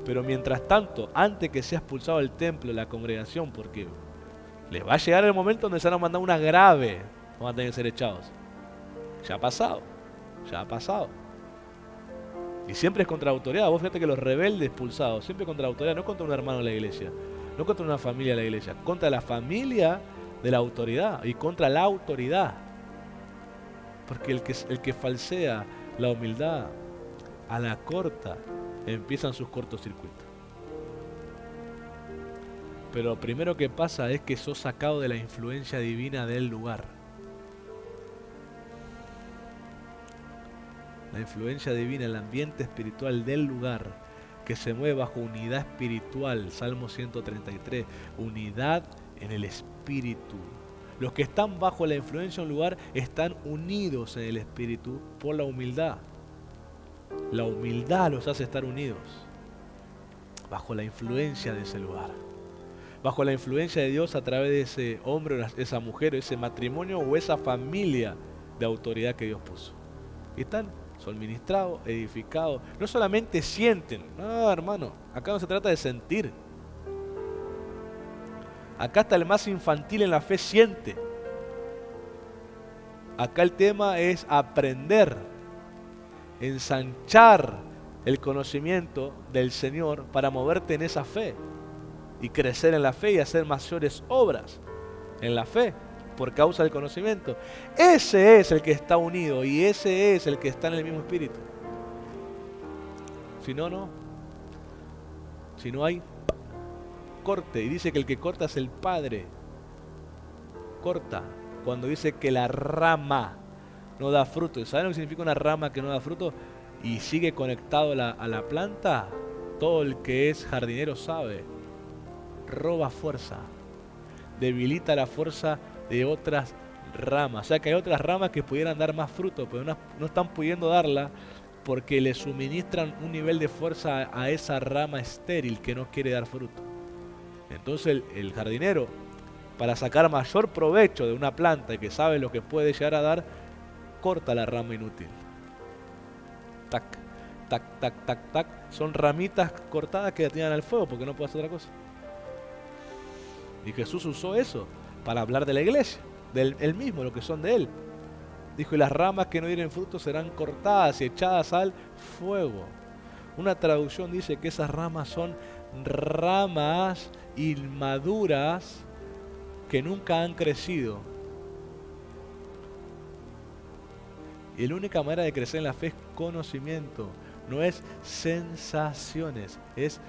Pero mientras tanto, antes que sea expulsado del templo, la congregación, porque les va a llegar el momento donde se van a mandar una grave, van a tener que ser echados. Ya ha pasado, ya ha pasado. Y siempre es contra la autoridad. Vos fíjate que los rebeldes expulsados, siempre contra la autoridad, no contra un hermano de la iglesia, no contra una familia de la iglesia, contra la familia de la autoridad y contra la autoridad. Porque el que falsea la humildad, a la corta empiezan sus cortocircuitos. Pero lo primero que pasa es que sos sacado de la influencia divina del lugar. La influencia divina, el ambiente espiritual del lugar, que se mueve bajo unidad espiritual. Salmo 133, unidad en el espíritu. Los que están bajo la influencia de un lugar están unidos en el espíritu por la humildad. La humildad los hace estar unidos bajo la influencia de ese lugar, bajo la influencia de Dios a través de ese hombre, esa mujer, ese matrimonio o esa familia de autoridad que Dios puso. Y son ministrados, edificados. No solamente sienten, no, hermano, acá no se trata de sentir. Acá hasta el más infantil en la fe siente. Acá el tema es aprender, ensanchar el conocimiento del Señor para moverte en esa fe y crecer en la fe y hacer mayores obras en la fe por causa del conocimiento. Ese es el que está unido y ese es el que está en el mismo espíritu. Si no, no. Si no hay corte, y dice que el que corta es el Padre. Corta cuando dice que la rama no da fruto. ¿Saben lo que significa una rama que no da fruto? Y sigue conectado a la planta. Todo el que es jardinero sabe. Roba fuerza. Debilita la fuerza de otras ramas. O sea que hay otras ramas que pudieran dar más fruto, pero no están pudiendo darla porque le suministran un nivel de fuerza a esa rama estéril que no quiere dar fruto. Entonces el jardinero para sacar mayor provecho de una planta y que sabe lo que puede llegar a dar, corta la rama inútil. Tac, tac, tac, tac, tac. Son ramitas cortadas que tiran al fuego porque no puede hacer otra cosa. Y Jesús usó eso para hablar de la iglesia, de él mismo, lo que son de él. Dijo, y las ramas que no dieren fruto serán cortadas y echadas al fuego. Una traducción dice que esas ramas son ramas inmaduras que nunca han crecido. Y la única manera de crecer en la fe es conocimiento, no es sensaciones, es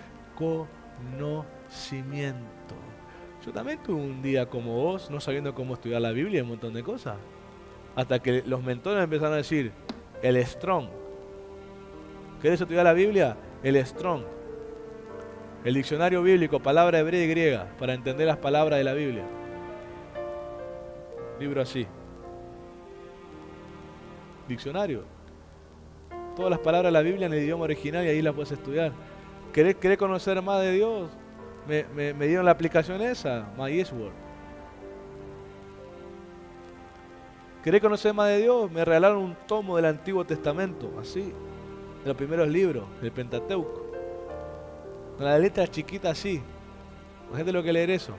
conocimiento. Yo también tuve un día como vos, no sabiendo cómo estudiar la Biblia y un montón de cosas. Hasta que los mentores empezaron a decir, el Strong. ¿Querés estudiar la Biblia? El Strong. El diccionario bíblico, palabra hebrea y griega, para entender las palabras de la Biblia. Libro así. Diccionario. Todas las palabras de la Biblia en el idioma original y ahí las puedes estudiar. ¿Querés conocer más de Dios? Me dieron la aplicación esa, MySword. ¿Querés conocer más de Dios? Me regalaron un tomo del Antiguo Testamento, así, de los primeros libros, del Pentateuco. Con las letras chiquitas así. Imagínate lo que leer eso.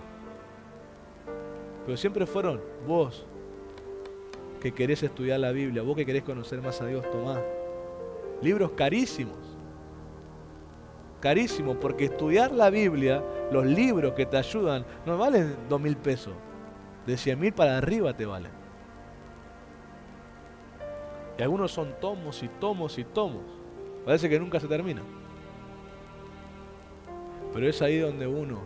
Pero siempre fueron vos que querés estudiar la Biblia, vos que querés conocer más a Dios, tomá. Libros carísimos. Carísimos, porque estudiar la Biblia, los libros que te ayudan, no valen 2.000 pesos. De 100.000 para arriba te valen. Y algunos son tomos y tomos y tomos. Parece que nunca se termina. Pero es ahí donde uno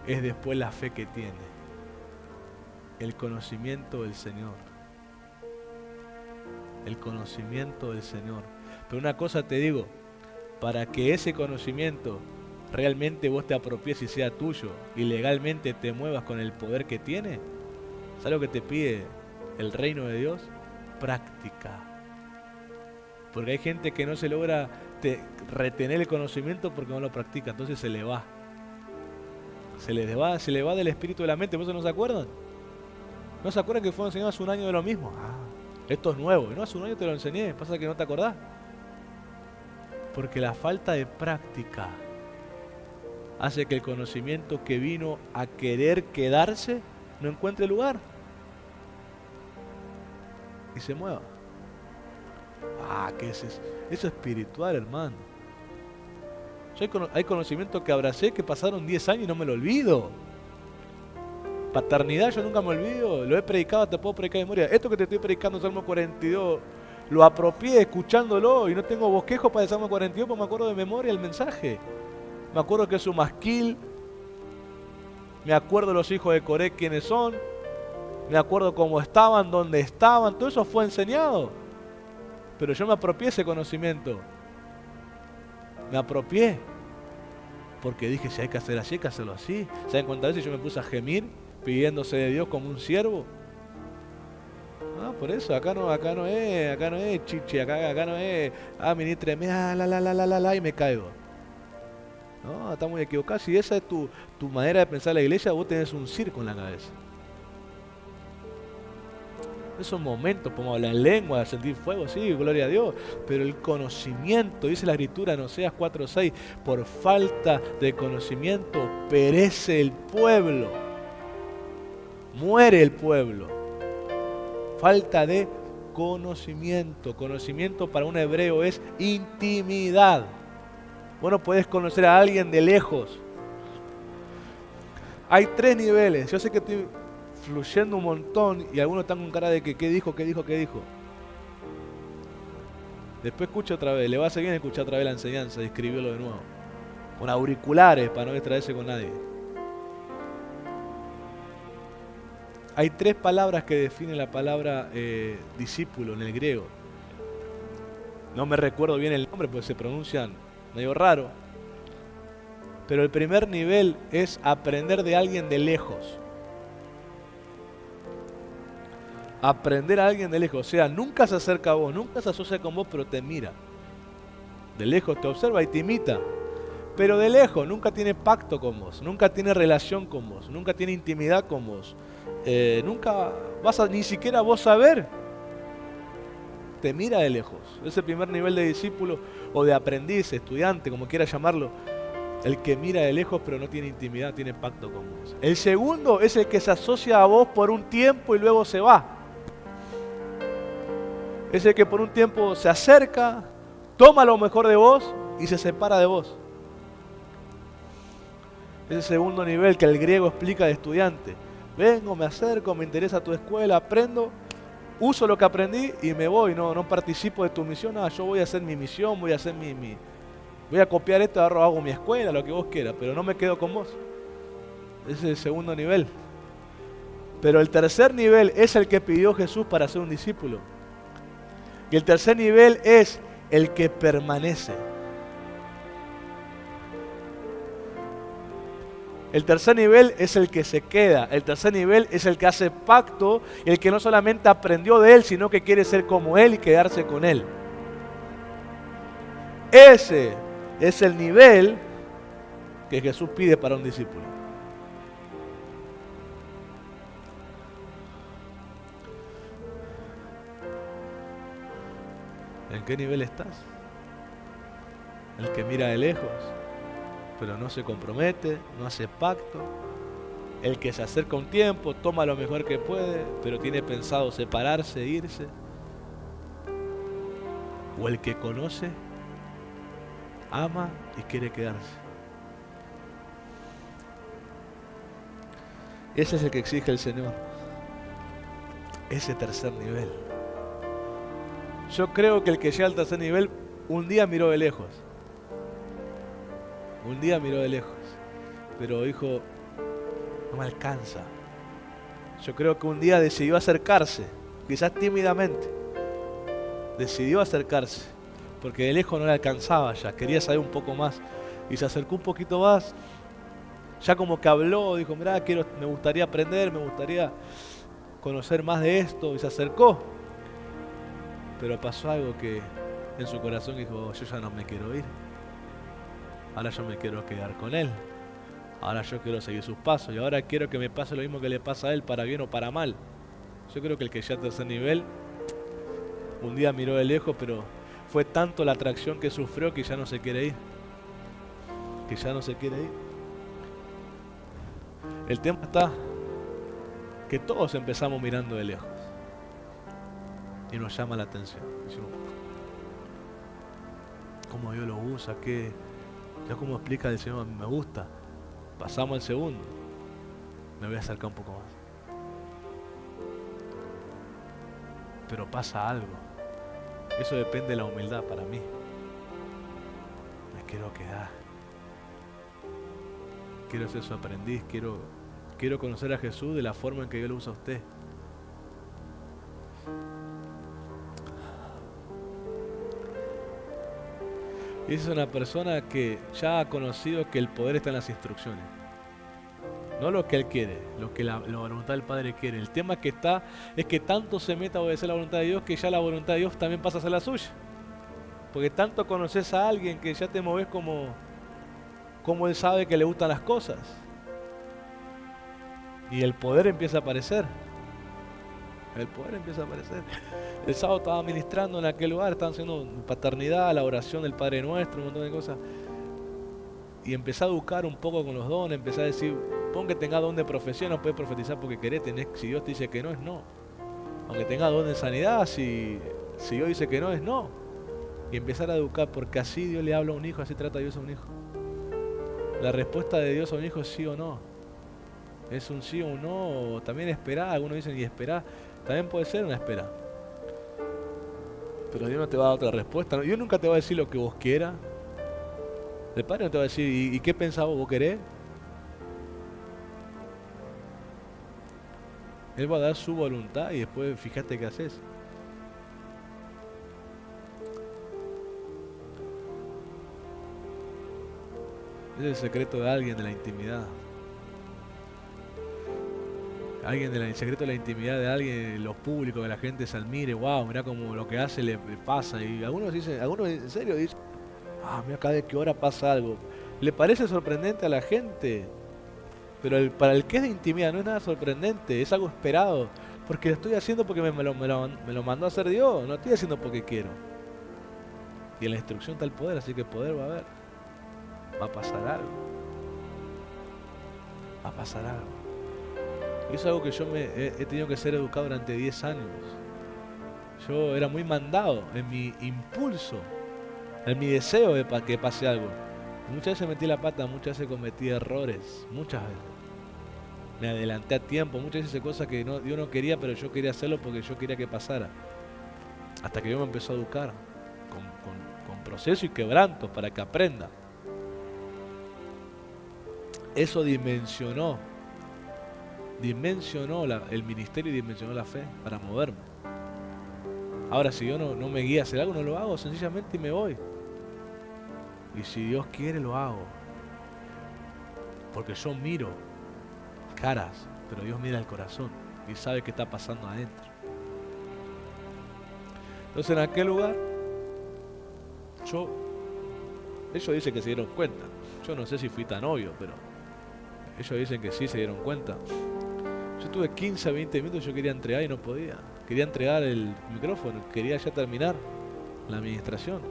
es después la fe que tiene. El conocimiento del Señor. El conocimiento del Señor. Pero una cosa te digo, para que ese conocimiento realmente vos te apropies y sea tuyo y legalmente te muevas con el poder que tiene, ¿sabes lo que te pide el reino de Dios? Práctica. Porque hay gente que no se logra retener el conocimiento porque no lo practica, entonces se le va. Se le va del espíritu de la mente, ¿por eso no se acuerdan? ¿No se acuerdan que fueron enseñados hace un año de lo mismo? Esto es nuevo, no, hace un año te lo enseñé, pasa que no te acordás. Porque la falta de práctica hace que el conocimiento que vino a querer quedarse no encuentre lugar y se mueva. ¿Qué es eso? Eso es espiritual, hermano. Hay conocimiento que abracé que pasaron 10 años y no me lo olvido. Paternidad yo nunca me olvido. Lo he predicado, te puedo predicar de memoria. Esto que te estoy predicando, Salmo 42, lo apropié escuchándolo y no tengo bosquejos para el Salmo 42 porque me acuerdo de memoria el mensaje. Me acuerdo que es un masquil. Me acuerdo de los hijos de Coré quiénes son. Me acuerdo cómo estaban, dónde estaban. Todo eso fue enseñado. Pero yo me apropié ese conocimiento. Me apropié. Porque dije, si hay que hacer así, hay que hacerlo así. ¿Saben cuántas veces yo me puse a gemir pidiéndose de Dios como un siervo? Por eso, acá no es chiche, acá no es, ministreme, y me caigo. No, está muy equivocado. Si esa es tu manera de pensar la iglesia, vos tenés un circo en la cabeza. Esos momentos, podemos hablar en lengua, sentir fuego, sí, gloria a Dios. Pero el conocimiento, dice la Escritura en Oseas 4:6, por falta de conocimiento perece el pueblo. Muere el pueblo. Falta de conocimiento. Conocimiento para un hebreo es intimidad. Bueno, puedes conocer a alguien de lejos. Hay 3 niveles. Yo sé que estoy fluyendo un montón y algunos están con cara de que ¿qué dijo? Después escucha otra vez. Le va a hacer bien escuchar otra vez la enseñanza y escribirlo de nuevo. Con auriculares para no distraerse con nadie. Hay 3 palabras que definen la palabra discípulo en el griego. No me recuerdo bien el nombre porque se pronuncian medio raro. Pero el primer nivel es aprender de alguien de lejos. Aprender a alguien de lejos. O sea, nunca se acerca a vos, nunca se asocia con vos, pero te mira. De lejos te observa y te imita. pero de lejos, nunca tiene pacto con vos, nunca tiene relación con vos, nunca tiene intimidad con vos. Nunca vas a ni siquiera vos saber. Te mira de lejos. Ese primer nivel de discípulo o de aprendiz, estudiante, como quieras llamarlo. El que mira de lejos pero no tiene intimidad, tiene pacto con vos. El segundo es el que se asocia a vos por un tiempo y luego se va. Es el que por un tiempo se acerca, toma lo mejor de vos y se separa de vos. Es el segundo nivel que el griego explica de estudiante. Vengo, me acerco, me interesa tu escuela, aprendo, uso lo que aprendí y me voy. No participo de tu misión. Yo voy a hacer mi misión, voy a hacer voy a copiar esto, hago mi escuela, lo que vos quieras, pero no me quedo con vos. Ese es el segundo nivel. Pero el tercer nivel es el que pidió Jesús para ser un discípulo. Y el tercer nivel es el que permanece. El tercer nivel es el que se queda. El tercer nivel es el que hace pacto, el que no solamente aprendió de él, sino que quiere ser como él y quedarse con él. Ese es el nivel que Jesús pide para un discípulo. ¿En qué nivel estás? El que mira de lejos, pero no se compromete, no hace pacto. El que se acerca un tiempo, toma lo mejor que puede, pero tiene pensado separarse, irse. O el que conoce, ama y quiere quedarse. Ese es el que exige el Señor. Ese tercer nivel. Yo creo que el que llega al tercer nivel un día miró de lejos. Un día miró de lejos. Pero dijo, no me alcanza. Yo creo que un día decidió acercarse, quizás tímidamente. Decidió acercarse, porque de lejos no le alcanzaba ya, quería saber un poco más. Y se acercó un poquito más. Ya como que habló, dijo, mirá, me gustaría aprender, me gustaría conocer más de esto. Y se acercó. Pero pasó algo que en su corazón dijo, yo ya no me quiero ir. Ahora yo me quiero quedar con él. Ahora yo quiero seguir sus pasos. Y ahora quiero que me pase lo mismo que le pasa a él, para bien o para mal. Yo creo que el que ya está a tercer nivel, un día miró de lejos, pero fue tanto la atracción que sufrió que ya no se quiere ir. Que ya no se quiere ir. El tema está que todos empezamos mirando de lejos. Y nos llama la atención. Decimos, ¿cómo Dios lo usa? Ya como explica el Señor, a mí me gusta. Pasamos al segundo. Me voy a acercar un poco más. Pero pasa algo. Eso depende de la humildad para mí. Me quiero quedar. Quiero ser su aprendiz. Quiero conocer a Jesús de la forma en que Dios lo usa a usted. Y es una persona que ya ha conocido que el poder está en las instrucciones. No lo que él quiere, lo que la voluntad del Padre quiere. El tema que está es que tanto se meta a obedecer la voluntad de Dios que ya la voluntad de Dios también pasa a ser la suya. Porque tanto conoces a alguien que ya te moves como él sabe que le gustan las cosas. Y el poder empieza a aparecer. El poder empieza a aparecer. El sábado estaba ministrando en aquel lugar, estaban haciendo paternidad, la oración del Padre Nuestro, un montón de cosas. Y empecé a educar un poco con los dones, empecé a decir, pon que tenga don de profesión, no puedes profetizar porque querés, si Dios te dice que no, es no. Aunque tenga don de sanidad, si Dios dice que no, es no. Y empezar a educar, porque así Dios le habla a un hijo, así trata Dios a un hijo. La respuesta de Dios a un hijo es sí o no. Es un sí o un no, o también esperar, algunos dicen y esperar, también puede ser una espera. Pero Dios no te va a dar otra respuesta. Dios nunca te va a decir lo que vos quieras. El Padre no te va a decir, ¿y qué pensás vos querés? Él va a dar su voluntad y después fíjate qué haces. Ese es el secreto de alguien de la intimidad. El secreto de la intimidad de alguien, lo público, que la gente se admire, wow, mirá como lo que hace le pasa. Y algunos en serio dicen, mira, cada vez que ora pasa algo. le parece sorprendente a la gente, pero para el que es de intimidad no es nada sorprendente, es algo esperado, porque lo estoy haciendo porque me lo mandó a hacer Dios, no lo estoy haciendo porque quiero. Y en la instrucción está el poder, así que poder va a haber. Va a pasar algo. Va a pasar algo. Y eso es algo que yo he tenido que ser educado durante 10 años. Yo era muy mandado en mi impulso, en mi deseo de que pase algo. Muchas veces metí la pata, muchas veces cometí errores, muchas veces. Me adelanté a tiempo, muchas veces hice cosas que Dios no quería, pero yo quería hacerlo porque yo quería que pasara. Hasta que Dios me empezó a educar con proceso y quebrantos para que aprenda. Eso dimensionó el ministerio y dimensionó la fe para moverme. Ahora, si Dios no me guía a hacer algo, no lo hago, sencillamente y me voy. Y si Dios quiere, lo hago. Porque yo miro caras, pero Dios mira el corazón y sabe qué está pasando adentro. Entonces, en aquel lugar, ellos dicen que se dieron cuenta. Yo no sé si fui tan obvio, pero ellos dicen que sí se dieron cuenta. Yo tuve 15 a 20 minutos, yo quería entregar y no podía. Quería entregar el micrófono, quería ya terminar la administración.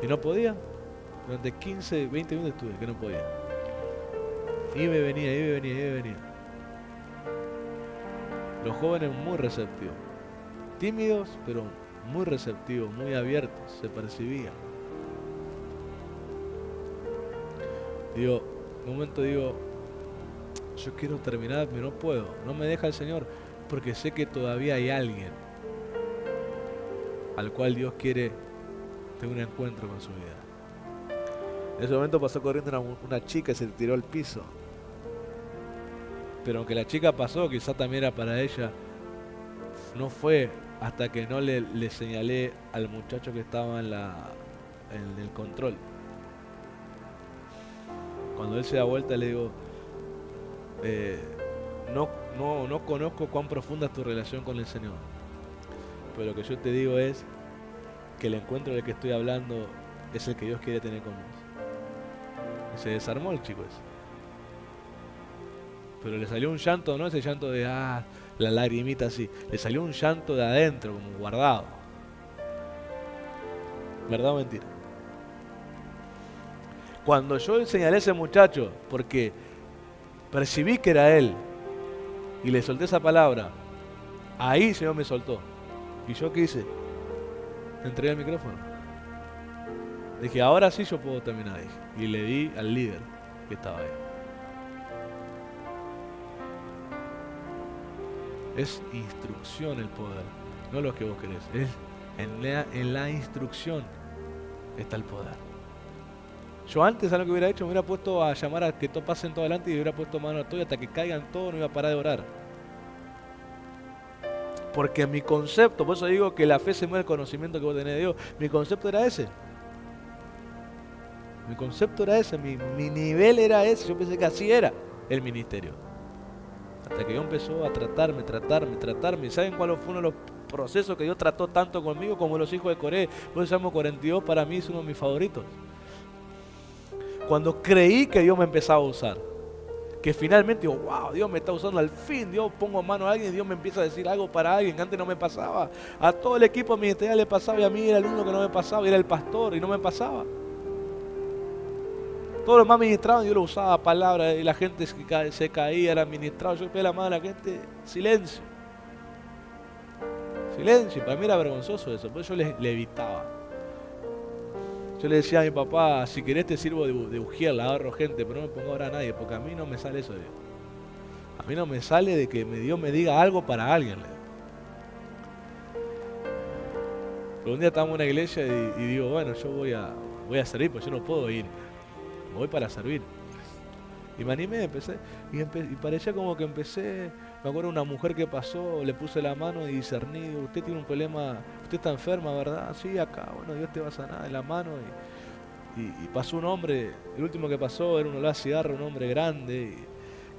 Y no podía. Durante 15, 20 minutos estuve, que no podía. Y me venía. Los jóvenes muy receptivos. Tímidos, pero muy receptivos, muy abiertos, se percibía. En un momento digo, yo quiero terminar, pero no puedo. No me deja el Señor, porque sé que todavía hay alguien al cual Dios quiere tener un encuentro con su vida. En ese momento pasó corriendo una chica y se tiró al piso. Pero aunque la chica pasó, quizás también era para ella. No fue hasta que no le señalé al muchacho que estaba en el control. Cuando él se da vuelta le digo, no conozco cuán profunda es tu relación con el Señor, pero lo que yo te digo es que el encuentro del que estoy hablando es el que Dios quiere tener con vos. Y se desarmó el chico ese. Pero le salió un llanto, no ese llanto de la lagrimita así, le salió un llanto de adentro, como guardado. ¿Verdad o mentira? Cuando yo señalé a ese muchacho, porque percibí que era él, y le solté esa palabra, ahí el Señor me soltó. ¿Y yo qué hice? Entregué el micrófono. Dije, ahora sí yo puedo terminar, dije. Y le di al líder que estaba ahí. Es instrucción el poder, no lo que vos querés. Es en la instrucción está el poder. Yo antes, ¿sabes lo que hubiera hecho? Me hubiera puesto a llamar a que todos pasen todo adelante y hubiera puesto mano a todo y hasta que caigan todos no iba a parar de orar. Porque mi concepto, por eso digo que la fe se mueve el conocimiento que vos tenés de Dios. Mi concepto era ese. Mi nivel era ese. Yo pensé que así era el ministerio. Hasta que Dios empezó a tratarme. ¿Saben cuál fue uno de los procesos que Dios trató tanto conmigo como los hijos de Coré? Por eso Salmo 42 para mí es uno de mis favoritos. Cuando creí que Dios me empezaba a usar, que finalmente digo, wow, Dios me está usando al fin, Dios pongo mano a alguien y Dios me empieza a decir algo para alguien que antes no me pasaba. A todo el equipo ministerial le pasaba y a mí era el único que no me pasaba, y era el pastor y no me pasaba. Todos los más ministraban, yo lo usaba palabras y la gente se caía, era ministrado. Yo pedía la mano a la gente, silencio. Silencio, para mí era vergonzoso eso, por eso yo le evitaba. Yo le decía a mi papá, si querés te sirvo de ujier, la agarro gente, pero no me pongo ahora a nadie, porque a mí no me sale eso de Dios. A mí no me sale de que Dios me diga algo para alguien. Pero un día estábamos en una iglesia y digo, bueno, yo voy a servir, pues yo no puedo ir. Voy para servir. Y me animé, empecé. Y parecía como que empecé. Me acuerdo de una mujer que pasó, le puse la mano y discerní, usted tiene un problema, usted está enferma, ¿verdad? Sí, acá, bueno, Dios te va a sanar en la mano. Y pasó un hombre, el último que pasó era un olor a cigarro, un hombre grande.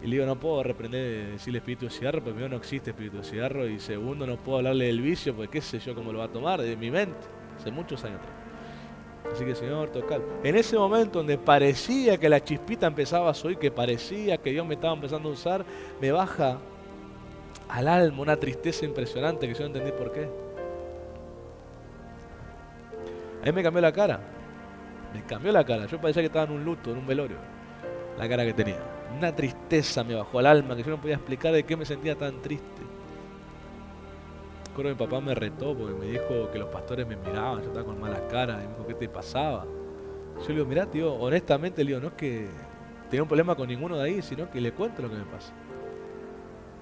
Y le digo, no puedo reprender, decirle espíritu de cigarro, porque primero no existe espíritu de cigarro. Y segundo, no puedo hablarle del vicio, porque qué sé yo cómo lo va a tomar, de mi mente, hace muchos años atrás. Así que, Señor, tocalo. En ese momento donde parecía que la chispita empezaba a subir, que parecía que Dios me estaba empezando a usar, me baja al alma una tristeza impresionante que yo no entendí por qué. A mí me cambió la cara. Me cambió la cara. Yo parecía que estaba en un luto, en un velorio. La cara que tenía. Una tristeza me bajó al alma que yo no podía explicar de qué me sentía tan triste. Recuerdo que mi papá me retó porque me dijo que los pastores me miraban, yo estaba con malas caras, y me dijo, ¿qué te pasaba? Yo le digo, mirá, tío, honestamente, le digo, no es que tenía un problema con ninguno de ahí, sino que le cuento lo que me pasa.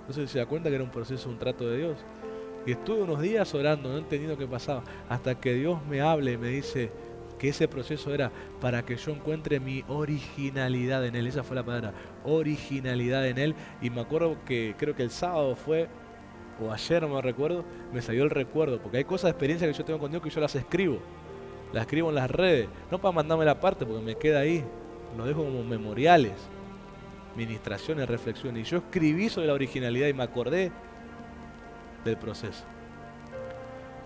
Entonces se da cuenta que era un proceso, un trato de Dios. Y estuve unos días orando, no entendiendo qué pasaba, hasta que Dios me hable y me dice que ese proceso era para que yo encuentre mi originalidad en Él. Esa fue la palabra, originalidad en Él. Y me acuerdo que creo que el sábado fue, o ayer no me recuerdo, me salió el recuerdo, porque hay cosas de experiencia que yo tengo con Dios que yo las escribo en las redes, no para mandarme la parte porque me queda ahí, lo dejo como memoriales, ministraciones, reflexiones, y yo escribí sobre la originalidad y me acordé del proceso.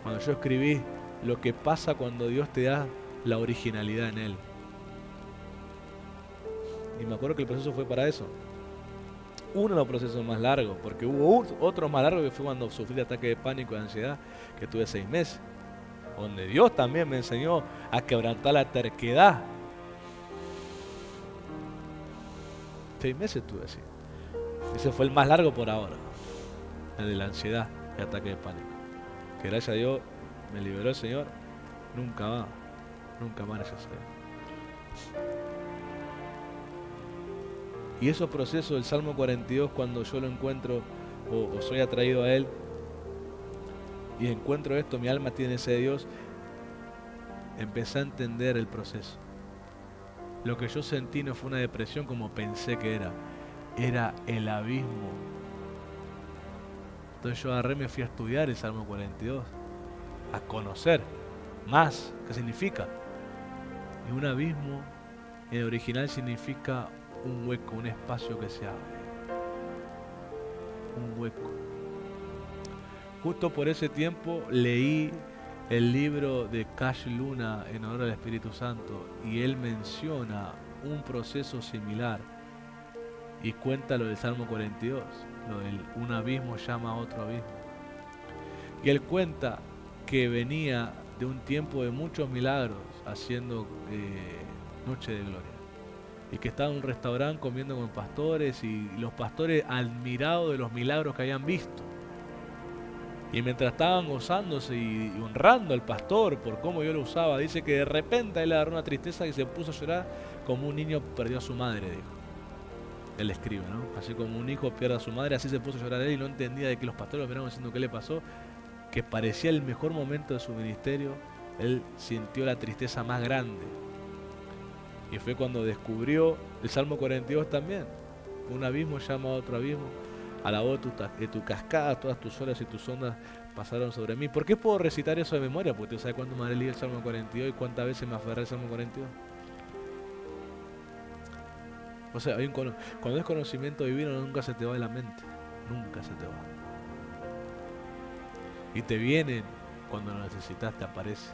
Cuando yo escribí lo que pasa cuando Dios te da la originalidad en Él, y me acuerdo que el proceso fue para eso. Uno de los procesos más largos, porque hubo otro más largo que fue cuando sufrí ataque de pánico y de ansiedad, que tuve 6 meses, donde Dios también me enseñó a quebrantar la terquedad. 6 meses tuve así. Ese fue el más largo por ahora, el de la ansiedad y ataque de pánico, que gracias a Dios me liberó el Señor. Nunca más necesario. Y esos procesos del Salmo 42, cuando yo lo encuentro o soy atraído a Él y encuentro esto, mi alma tiene ese Dios, empecé a entender el proceso. Lo que yo sentí no fue una depresión como pensé que era el abismo. Entonces yo agarré, me fui a estudiar el Salmo 42, a conocer más qué significa. Y un abismo en el original significa un hueco, un espacio que se abre. Un hueco. Justo por ese tiempo leí el libro de Cash Luna en honor al Espíritu Santo y él menciona un proceso similar y cuenta lo del Salmo 42, lo del un abismo llama a otro abismo. Y él cuenta que venía de un tiempo de muchos milagros haciendo Noche de Gloria. Y que estaba en un restaurante comiendo con pastores y los pastores admirados de los milagros que habían visto. Y mientras estaban gozándose y honrando al pastor por cómo yo lo usaba, dice que de repente él le agarró una tristeza y se puso a llorar como un niño perdió a su madre, dijo. Él escribe, ¿no? Así como un hijo pierde a su madre, así se puso a llorar él y no entendía de que los pastores lo miraban diciendo qué le pasó, que parecía el mejor momento de su ministerio, él sintió la tristeza más grande. Y fue cuando descubrió el Salmo 42 también. Un abismo llama a otro abismo. A la voz de tu cascada, todas tus olas y tus ondas pasaron sobre mí. ¿Por qué puedo recitar eso de memoria? Porque tú sabes cuánto me leí el Salmo 42 y cuántas veces me aferré al Salmo 42. O sea, cuando es conocimiento divino nunca se te va de la mente. Nunca se te va. Y te vienen cuando lo necesitas, te aparece.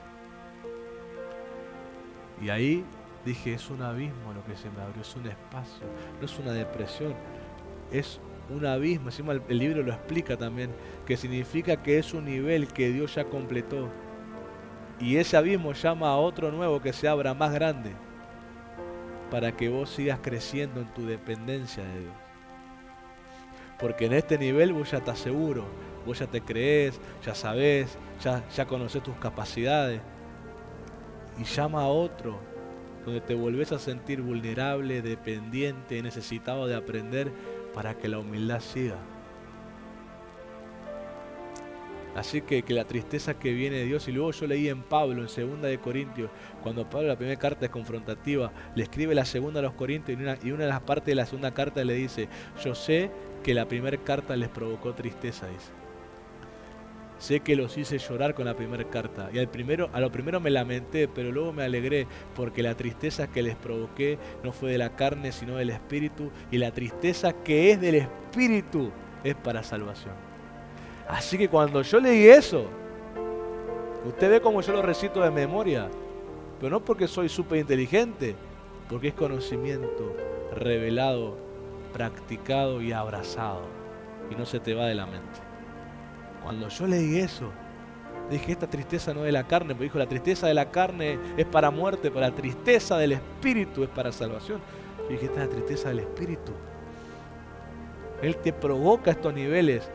Y ahí dije, es un abismo lo que se me abrió, es un espacio, no es una depresión, es un abismo. Encima el libro lo explica también, que significa que es un nivel que Dios ya completó. Y ese abismo llama a otro nuevo que se abra más grande, para que vos sigas creciendo en tu dependencia de Dios. Porque en este nivel vos ya estás seguro, vos ya te crees, ya sabés, ya conoces tus capacidades. Y llama a otro, donde te volvés a sentir vulnerable, dependiente, necesitado de aprender para que la humildad siga. Así que la tristeza que viene de Dios, y luego yo leí en Pablo, en 2 de Corintios, cuando Pablo, la primera carta es confrontativa, le escribe la segunda a los Corintios y una de las partes de la segunda carta le dice, yo sé que la primera carta les provocó tristeza, dice. Sé que los hice llorar con la primera carta y a lo primero me lamenté, pero luego me alegré porque la tristeza que les provoqué no fue de la carne sino del Espíritu, y la tristeza que es del Espíritu es para salvación. Así que cuando yo leí eso, usted ve como yo lo recito de memoria, pero no porque soy súper inteligente, porque es conocimiento revelado, practicado y abrazado, y no se te va de la mente. Cuando yo leí eso, dije, esta tristeza no es de la carne, porque dijo, la tristeza de la carne es para muerte, pero la tristeza del espíritu es para salvación. Y dije, esta es la tristeza del espíritu. Él te provoca estos niveles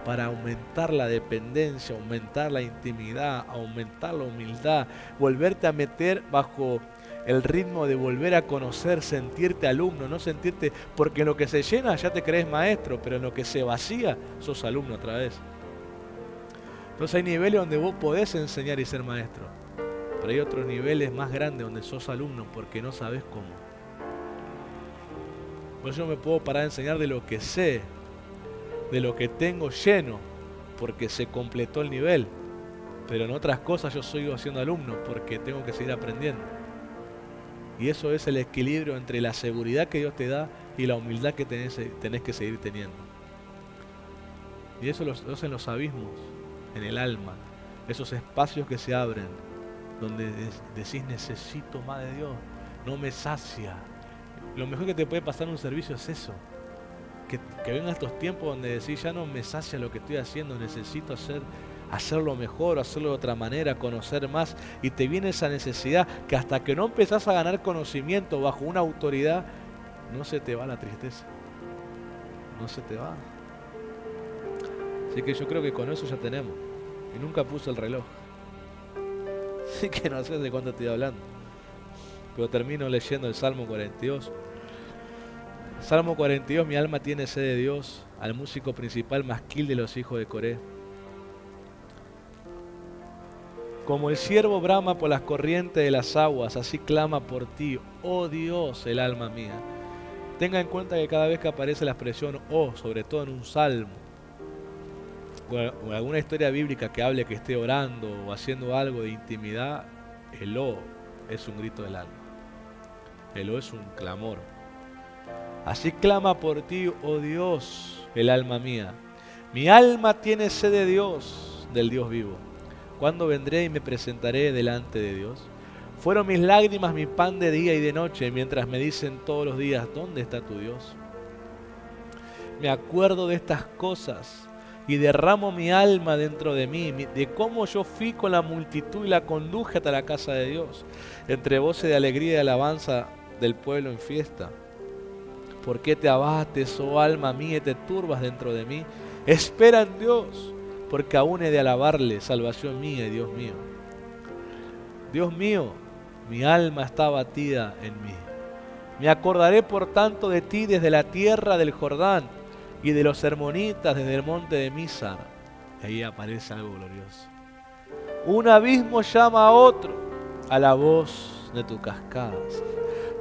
para aumentar la dependencia, aumentar la intimidad, aumentar la humildad, volverte a meter bajo el ritmo de volver a conocer, sentirte alumno, no sentirte, porque en lo que se llena ya te crees maestro, pero en lo que se vacía sos alumno otra vez. Entonces hay niveles donde vos podés enseñar y ser maestro, pero hay otros niveles más grandes donde sos alumno porque no sabés cómo. Pues yo me puedo parar a enseñar de lo que sé, de lo que tengo lleno, porque se completó el nivel, pero en otras cosas yo sigo siendo alumno porque tengo que seguir aprendiendo. Y eso es el equilibrio entre la seguridad que Dios te da y la humildad que tenés que seguir teniendo. Y eso lo hacen los abismos en el alma, esos espacios que se abren, donde decís necesito más de Dios, no me sacia. Lo mejor que te puede pasar en un servicio es eso, que vengan estos tiempos donde decís ya no me sacia lo que estoy haciendo, necesito hacerlo mejor, hacerlo de otra manera, conocer más, y te viene esa necesidad que hasta que no empezás a ganar conocimiento bajo una autoridad, no se te va la tristeza, no se te va. Así que yo creo que con eso ya tenemos. Y nunca puse el reloj, así que no sé de cuánto estoy hablando, pero termino leyendo el Salmo 42. Salmo 42, mi alma tiene sed de Dios, al músico principal masquil de los hijos de Coré. Como el ciervo brama por las corrientes de las aguas, así clama por ti, oh Dios, el alma mía. Tenga en cuenta que cada vez que aparece la expresión oh, sobre todo en un salmo, o en alguna historia bíblica que hable que esté orando o haciendo algo de intimidad, el oh es un grito del alma. El oh es un clamor. Así clama por ti, oh Dios, el alma mía. Mi alma tiene sed de Dios, del Dios vivo. ¿Cuándo vendré y me presentaré delante de Dios? Fueron mis lágrimas mi pan de día y de noche, mientras me dicen todos los días, ¿dónde está tu Dios? Me acuerdo de estas cosas y derramo mi alma dentro de mí, de cómo yo fui con la multitud y la conduje hasta la casa de Dios, entre voces de alegría y de alabanza del pueblo en fiesta. ¿Por qué te abates, oh alma mía, y te turbas dentro de mí? Espera en Dios, porque aún he de alabarle, salvación mía y Dios mío. Dios mío, mi alma está abatida en mí. Me acordaré por tanto de ti desde la tierra del Jordán y de los hermonitas desde el monte de Mizar. Ahí aparece algo glorioso. Un abismo llama a otro a la voz de tus cascadas.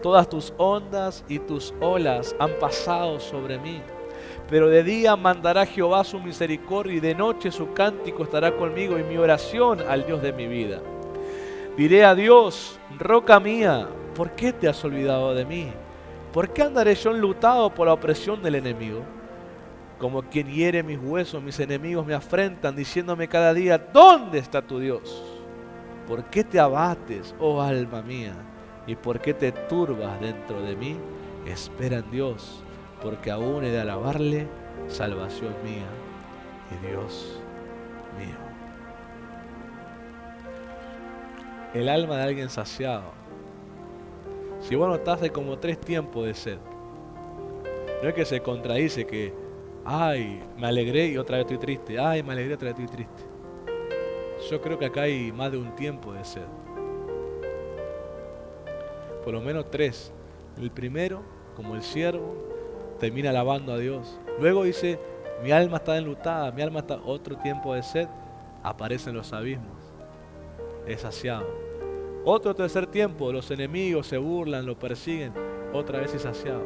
Todas tus ondas y tus olas han pasado sobre mí. Pero de día mandará Jehová su misericordia y de noche su cántico estará conmigo y mi oración al Dios de mi vida. Diré a Dios, roca mía, ¿por qué te has olvidado de mí? ¿Por qué andaré yo enlutado por la opresión del enemigo? Como quien hiere mis huesos, mis enemigos me afrentan, diciéndome cada día, ¿dónde está tu Dios? ¿Por qué te abates, oh alma mía? ¿Y por qué te turbas dentro de mí? Espera en Dios, porque aún he de alabarle, salvación mía y Dios mío. El alma de alguien saciado. Si vos notás, hay como 3 tiempos de sed. No es que se contradice que, ay, me alegré y otra vez estoy triste. Ay, me alegré y otra vez estoy triste. Yo creo que acá hay más de un tiempo de sed. Por lo menos 3. El primero, como el siervo, termina alabando a Dios. Luego dice, mi alma está enlutada, mi alma está... Otro tiempo de sed, aparecen los abismos. Es saciado. Otro tercer tiempo, los enemigos se burlan, lo persiguen. Otra vez es saciado.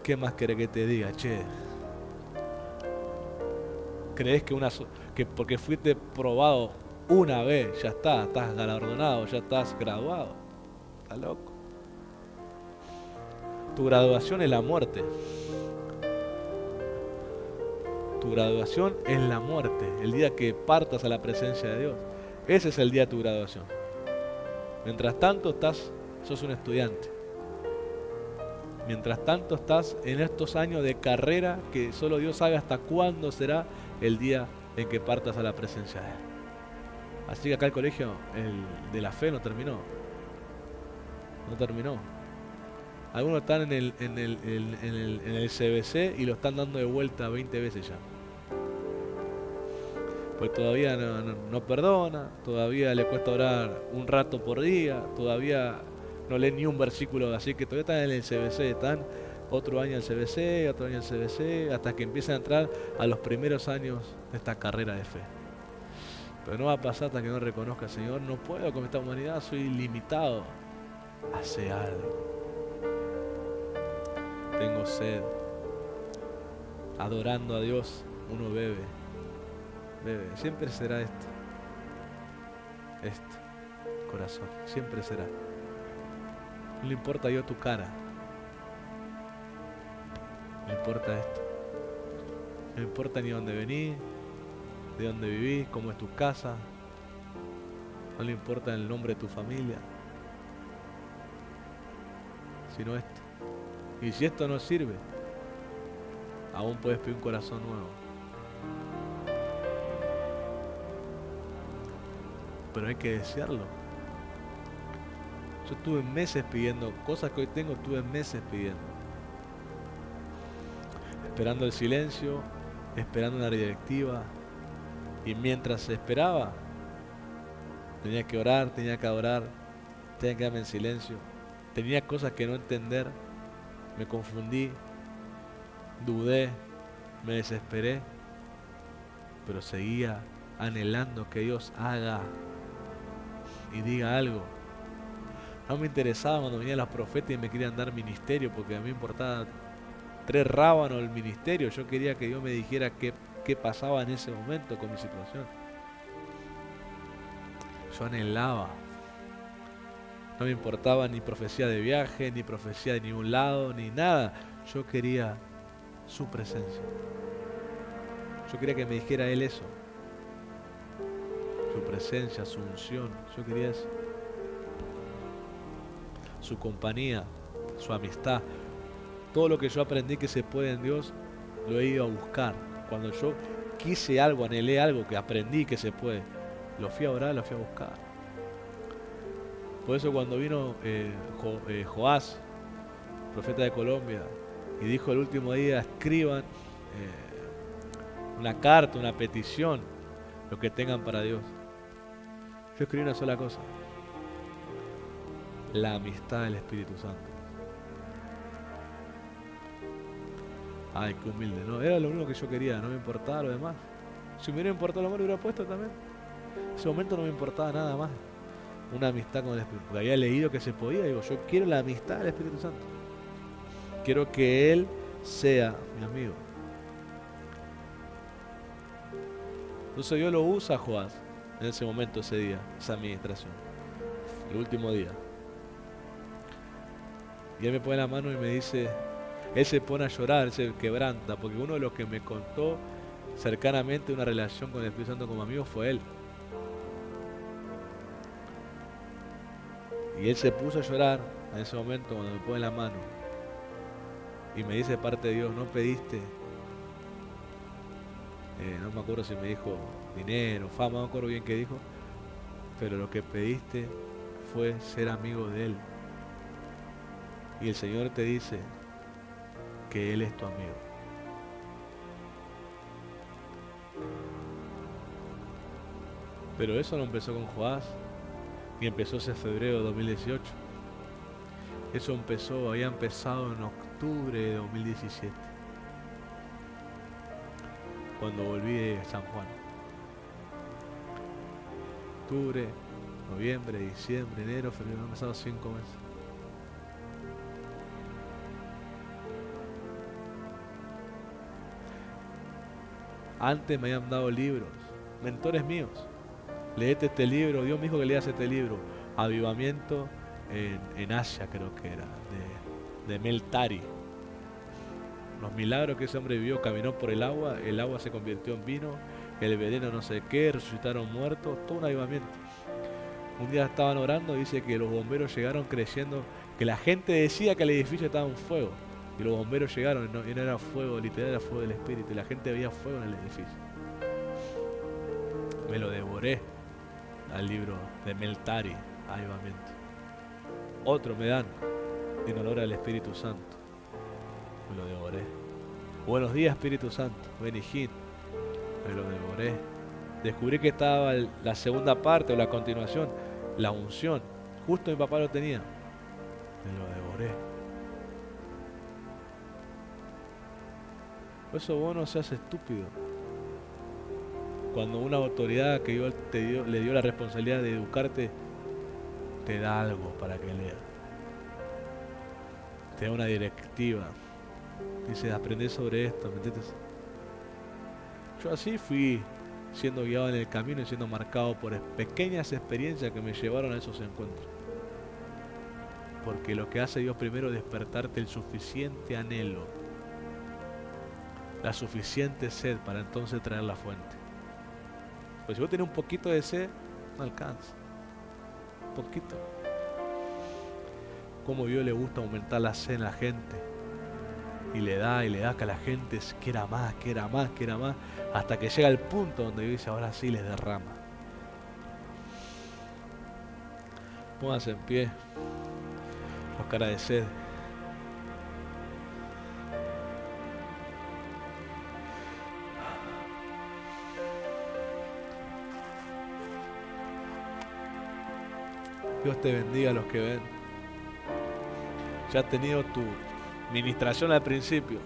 ¿Qué más querés que te diga, che? ¿Crees que porque fuiste probado una vez, ya está, estás galardonado, ya estás graduado? Estás loco. Tu graduación es la muerte. Tu graduación es la muerte. El día que partas a la presencia de Dios. Ese es el día de tu graduación. Mientras tanto sos un estudiante. Mientras tanto estás en estos años de carrera que solo Dios sabe hasta cuándo será el día en que partas a la presencia de Él. Así que acá el colegio de la fe no terminó. No terminó. Algunos están en el CBC y lo están dando de vuelta 20 veces ya. Pues todavía no perdona, todavía le cuesta orar un rato por día, todavía no lee ni un versículo, así que todavía están en el CBC, están otro año en el CBC, otro año en el CBC, hasta que empiezan a entrar a los primeros años de esta carrera de fe. Pero no va a pasar hasta que no reconozca, Señor, no puedo con esta humanidad, soy limitado. Hace algo. Tengo sed. Adorando a Dios, uno bebe. Siempre será esto, corazón, siempre será. No le importa a Dios tu cara, no le importa esto, no le importa ni dónde venís, de dónde vivís, cómo es tu casa, no le importa el nombre de tu familia, sino esto. Y si esto no sirve, aún puedes pedir un corazón nuevo. Pero hay que desearlo. Yo estuve meses pidiendo cosas que hoy tengo, estuve meses pidiendo, esperando el silencio, esperando una directiva, y mientras esperaba tenía que orar, tenía que adorar, tenía que quedarme en silencio, tenía cosas que no entender, me confundí, dudé, me desesperé, pero seguía anhelando que Dios haga y diga algo. No me interesaba cuando venían los profetas y me querían dar ministerio, porque a mí me importaba 3 rábanos el ministerio. Yo quería que Dios me dijera qué pasaba en ese momento con mi situación. Yo anhelaba. No me importaba ni profecía de viaje, ni profecía de ningún lado, ni nada. Yo quería su presencia. Yo quería que me dijera Él eso. Su presencia, su unción. Yo quería eso. Su compañía, su amistad. Todo lo que yo aprendí que se puede en Dios, lo he ido a buscar. Cuando yo quise algo, anhelé algo que aprendí que se puede, lo fui a orar, lo fui a buscar. Por eso cuando vino Joás, profeta de Colombia, y dijo el último día, escriban una carta, una petición, lo que tengan para Dios. Yo escribí una sola cosa: la amistad del Espíritu Santo. Ay, qué humilde, ¿no? Era lo único que yo quería, no me importaba lo demás. Si me hubiera importado lo demás, lo hubiera puesto también. En ese momento no me importaba nada más. Una amistad con el Espíritu. Porque había leído que se podía. Digo, yo quiero la amistad del Espíritu Santo. Quiero que Él sea mi amigo. Entonces Dios lo usa a Joás en ese momento, ese día, esa administración. El último día. Y Él me pone la mano y me dice, Él se pone a llorar, Él se quebranta, porque uno de los que me contó cercanamente una relación con el Espíritu Santo como amigo fue Él. Y Él se puso a llorar en ese momento cuando me pone la mano. Y me dice de parte de Dios, no pediste, no me acuerdo si me dijo dinero, fama, no me acuerdo bien qué dijo, pero lo que pediste fue ser amigo de Él. Y el Señor te dice que Él es tu amigo. Pero eso no empezó con Joás, ni empezó ese febrero de 2018. Eso había empezado en octubre de 2017, cuando volví de San Juan. Octubre, noviembre, diciembre, enero, febrero, han pasado 5 meses. Antes me habían dado libros, mentores míos. Leete este libro, Dios me dijo que leas este libro, Avivamiento en Asia, creo que era, de Mel Tari. Los milagros que ese hombre vivió, caminó por el agua se convirtió en vino, el veneno no sé qué, resucitaron muertos, todo un avivamiento. Un día estaban orando y dice que los bomberos llegaron creyendo que la gente decía que el edificio estaba en fuego. Y los bomberos llegaron y no era fuego, literal era fuego del Espíritu. Y la gente veía fuego en el edificio. Me lo devoré al libro de Meltari, avivamiento. Otro me dan en honor al Espíritu Santo. Me lo devoré. Buenos días, Espíritu Santo. Benijín. Me lo devoré. Descubrí que estaba la segunda parte o la continuación, la unción. Justo mi papá lo tenía. Me lo devoré. Por eso vos no seas estúpido. Cuando una autoridad que Dios le dio la responsabilidad de educarte, te da algo para que leas. Te da una directiva. Dice, aprende sobre esto, ¿me entiendes? Yo así fui siendo guiado en el camino y siendo marcado por pequeñas experiencias que me llevaron a esos encuentros. Porque lo que hace Dios primero es despertarte el suficiente anhelo, la suficiente sed para entonces traer la fuente. Pues si vos tenés un poquito de sed, no alcanza. Un poquito. Como a Dios le gusta aumentar la sed en la gente. Y le da que la gente quiera más, hasta que llega el punto donde Dios dice, ahora sí les derrama. Pónganse en pie, los caras de sed. Dios te bendiga a los que ven. Ya has tenido tu ministración al principio.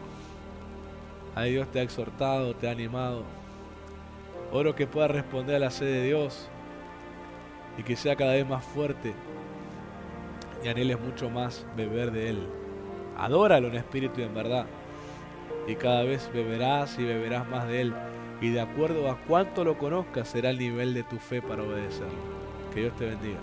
Ahí Dios te ha exhortado, te ha animado. Oro que puedas responder a la sed de Dios y que sea cada vez más fuerte y anheles mucho más beber de Él. Adóralo en espíritu y en verdad. Y cada vez beberás y beberás más de Él. Y de acuerdo a cuánto lo conozcas será el nivel de tu fe para obedecerlo. Que Dios te bendiga.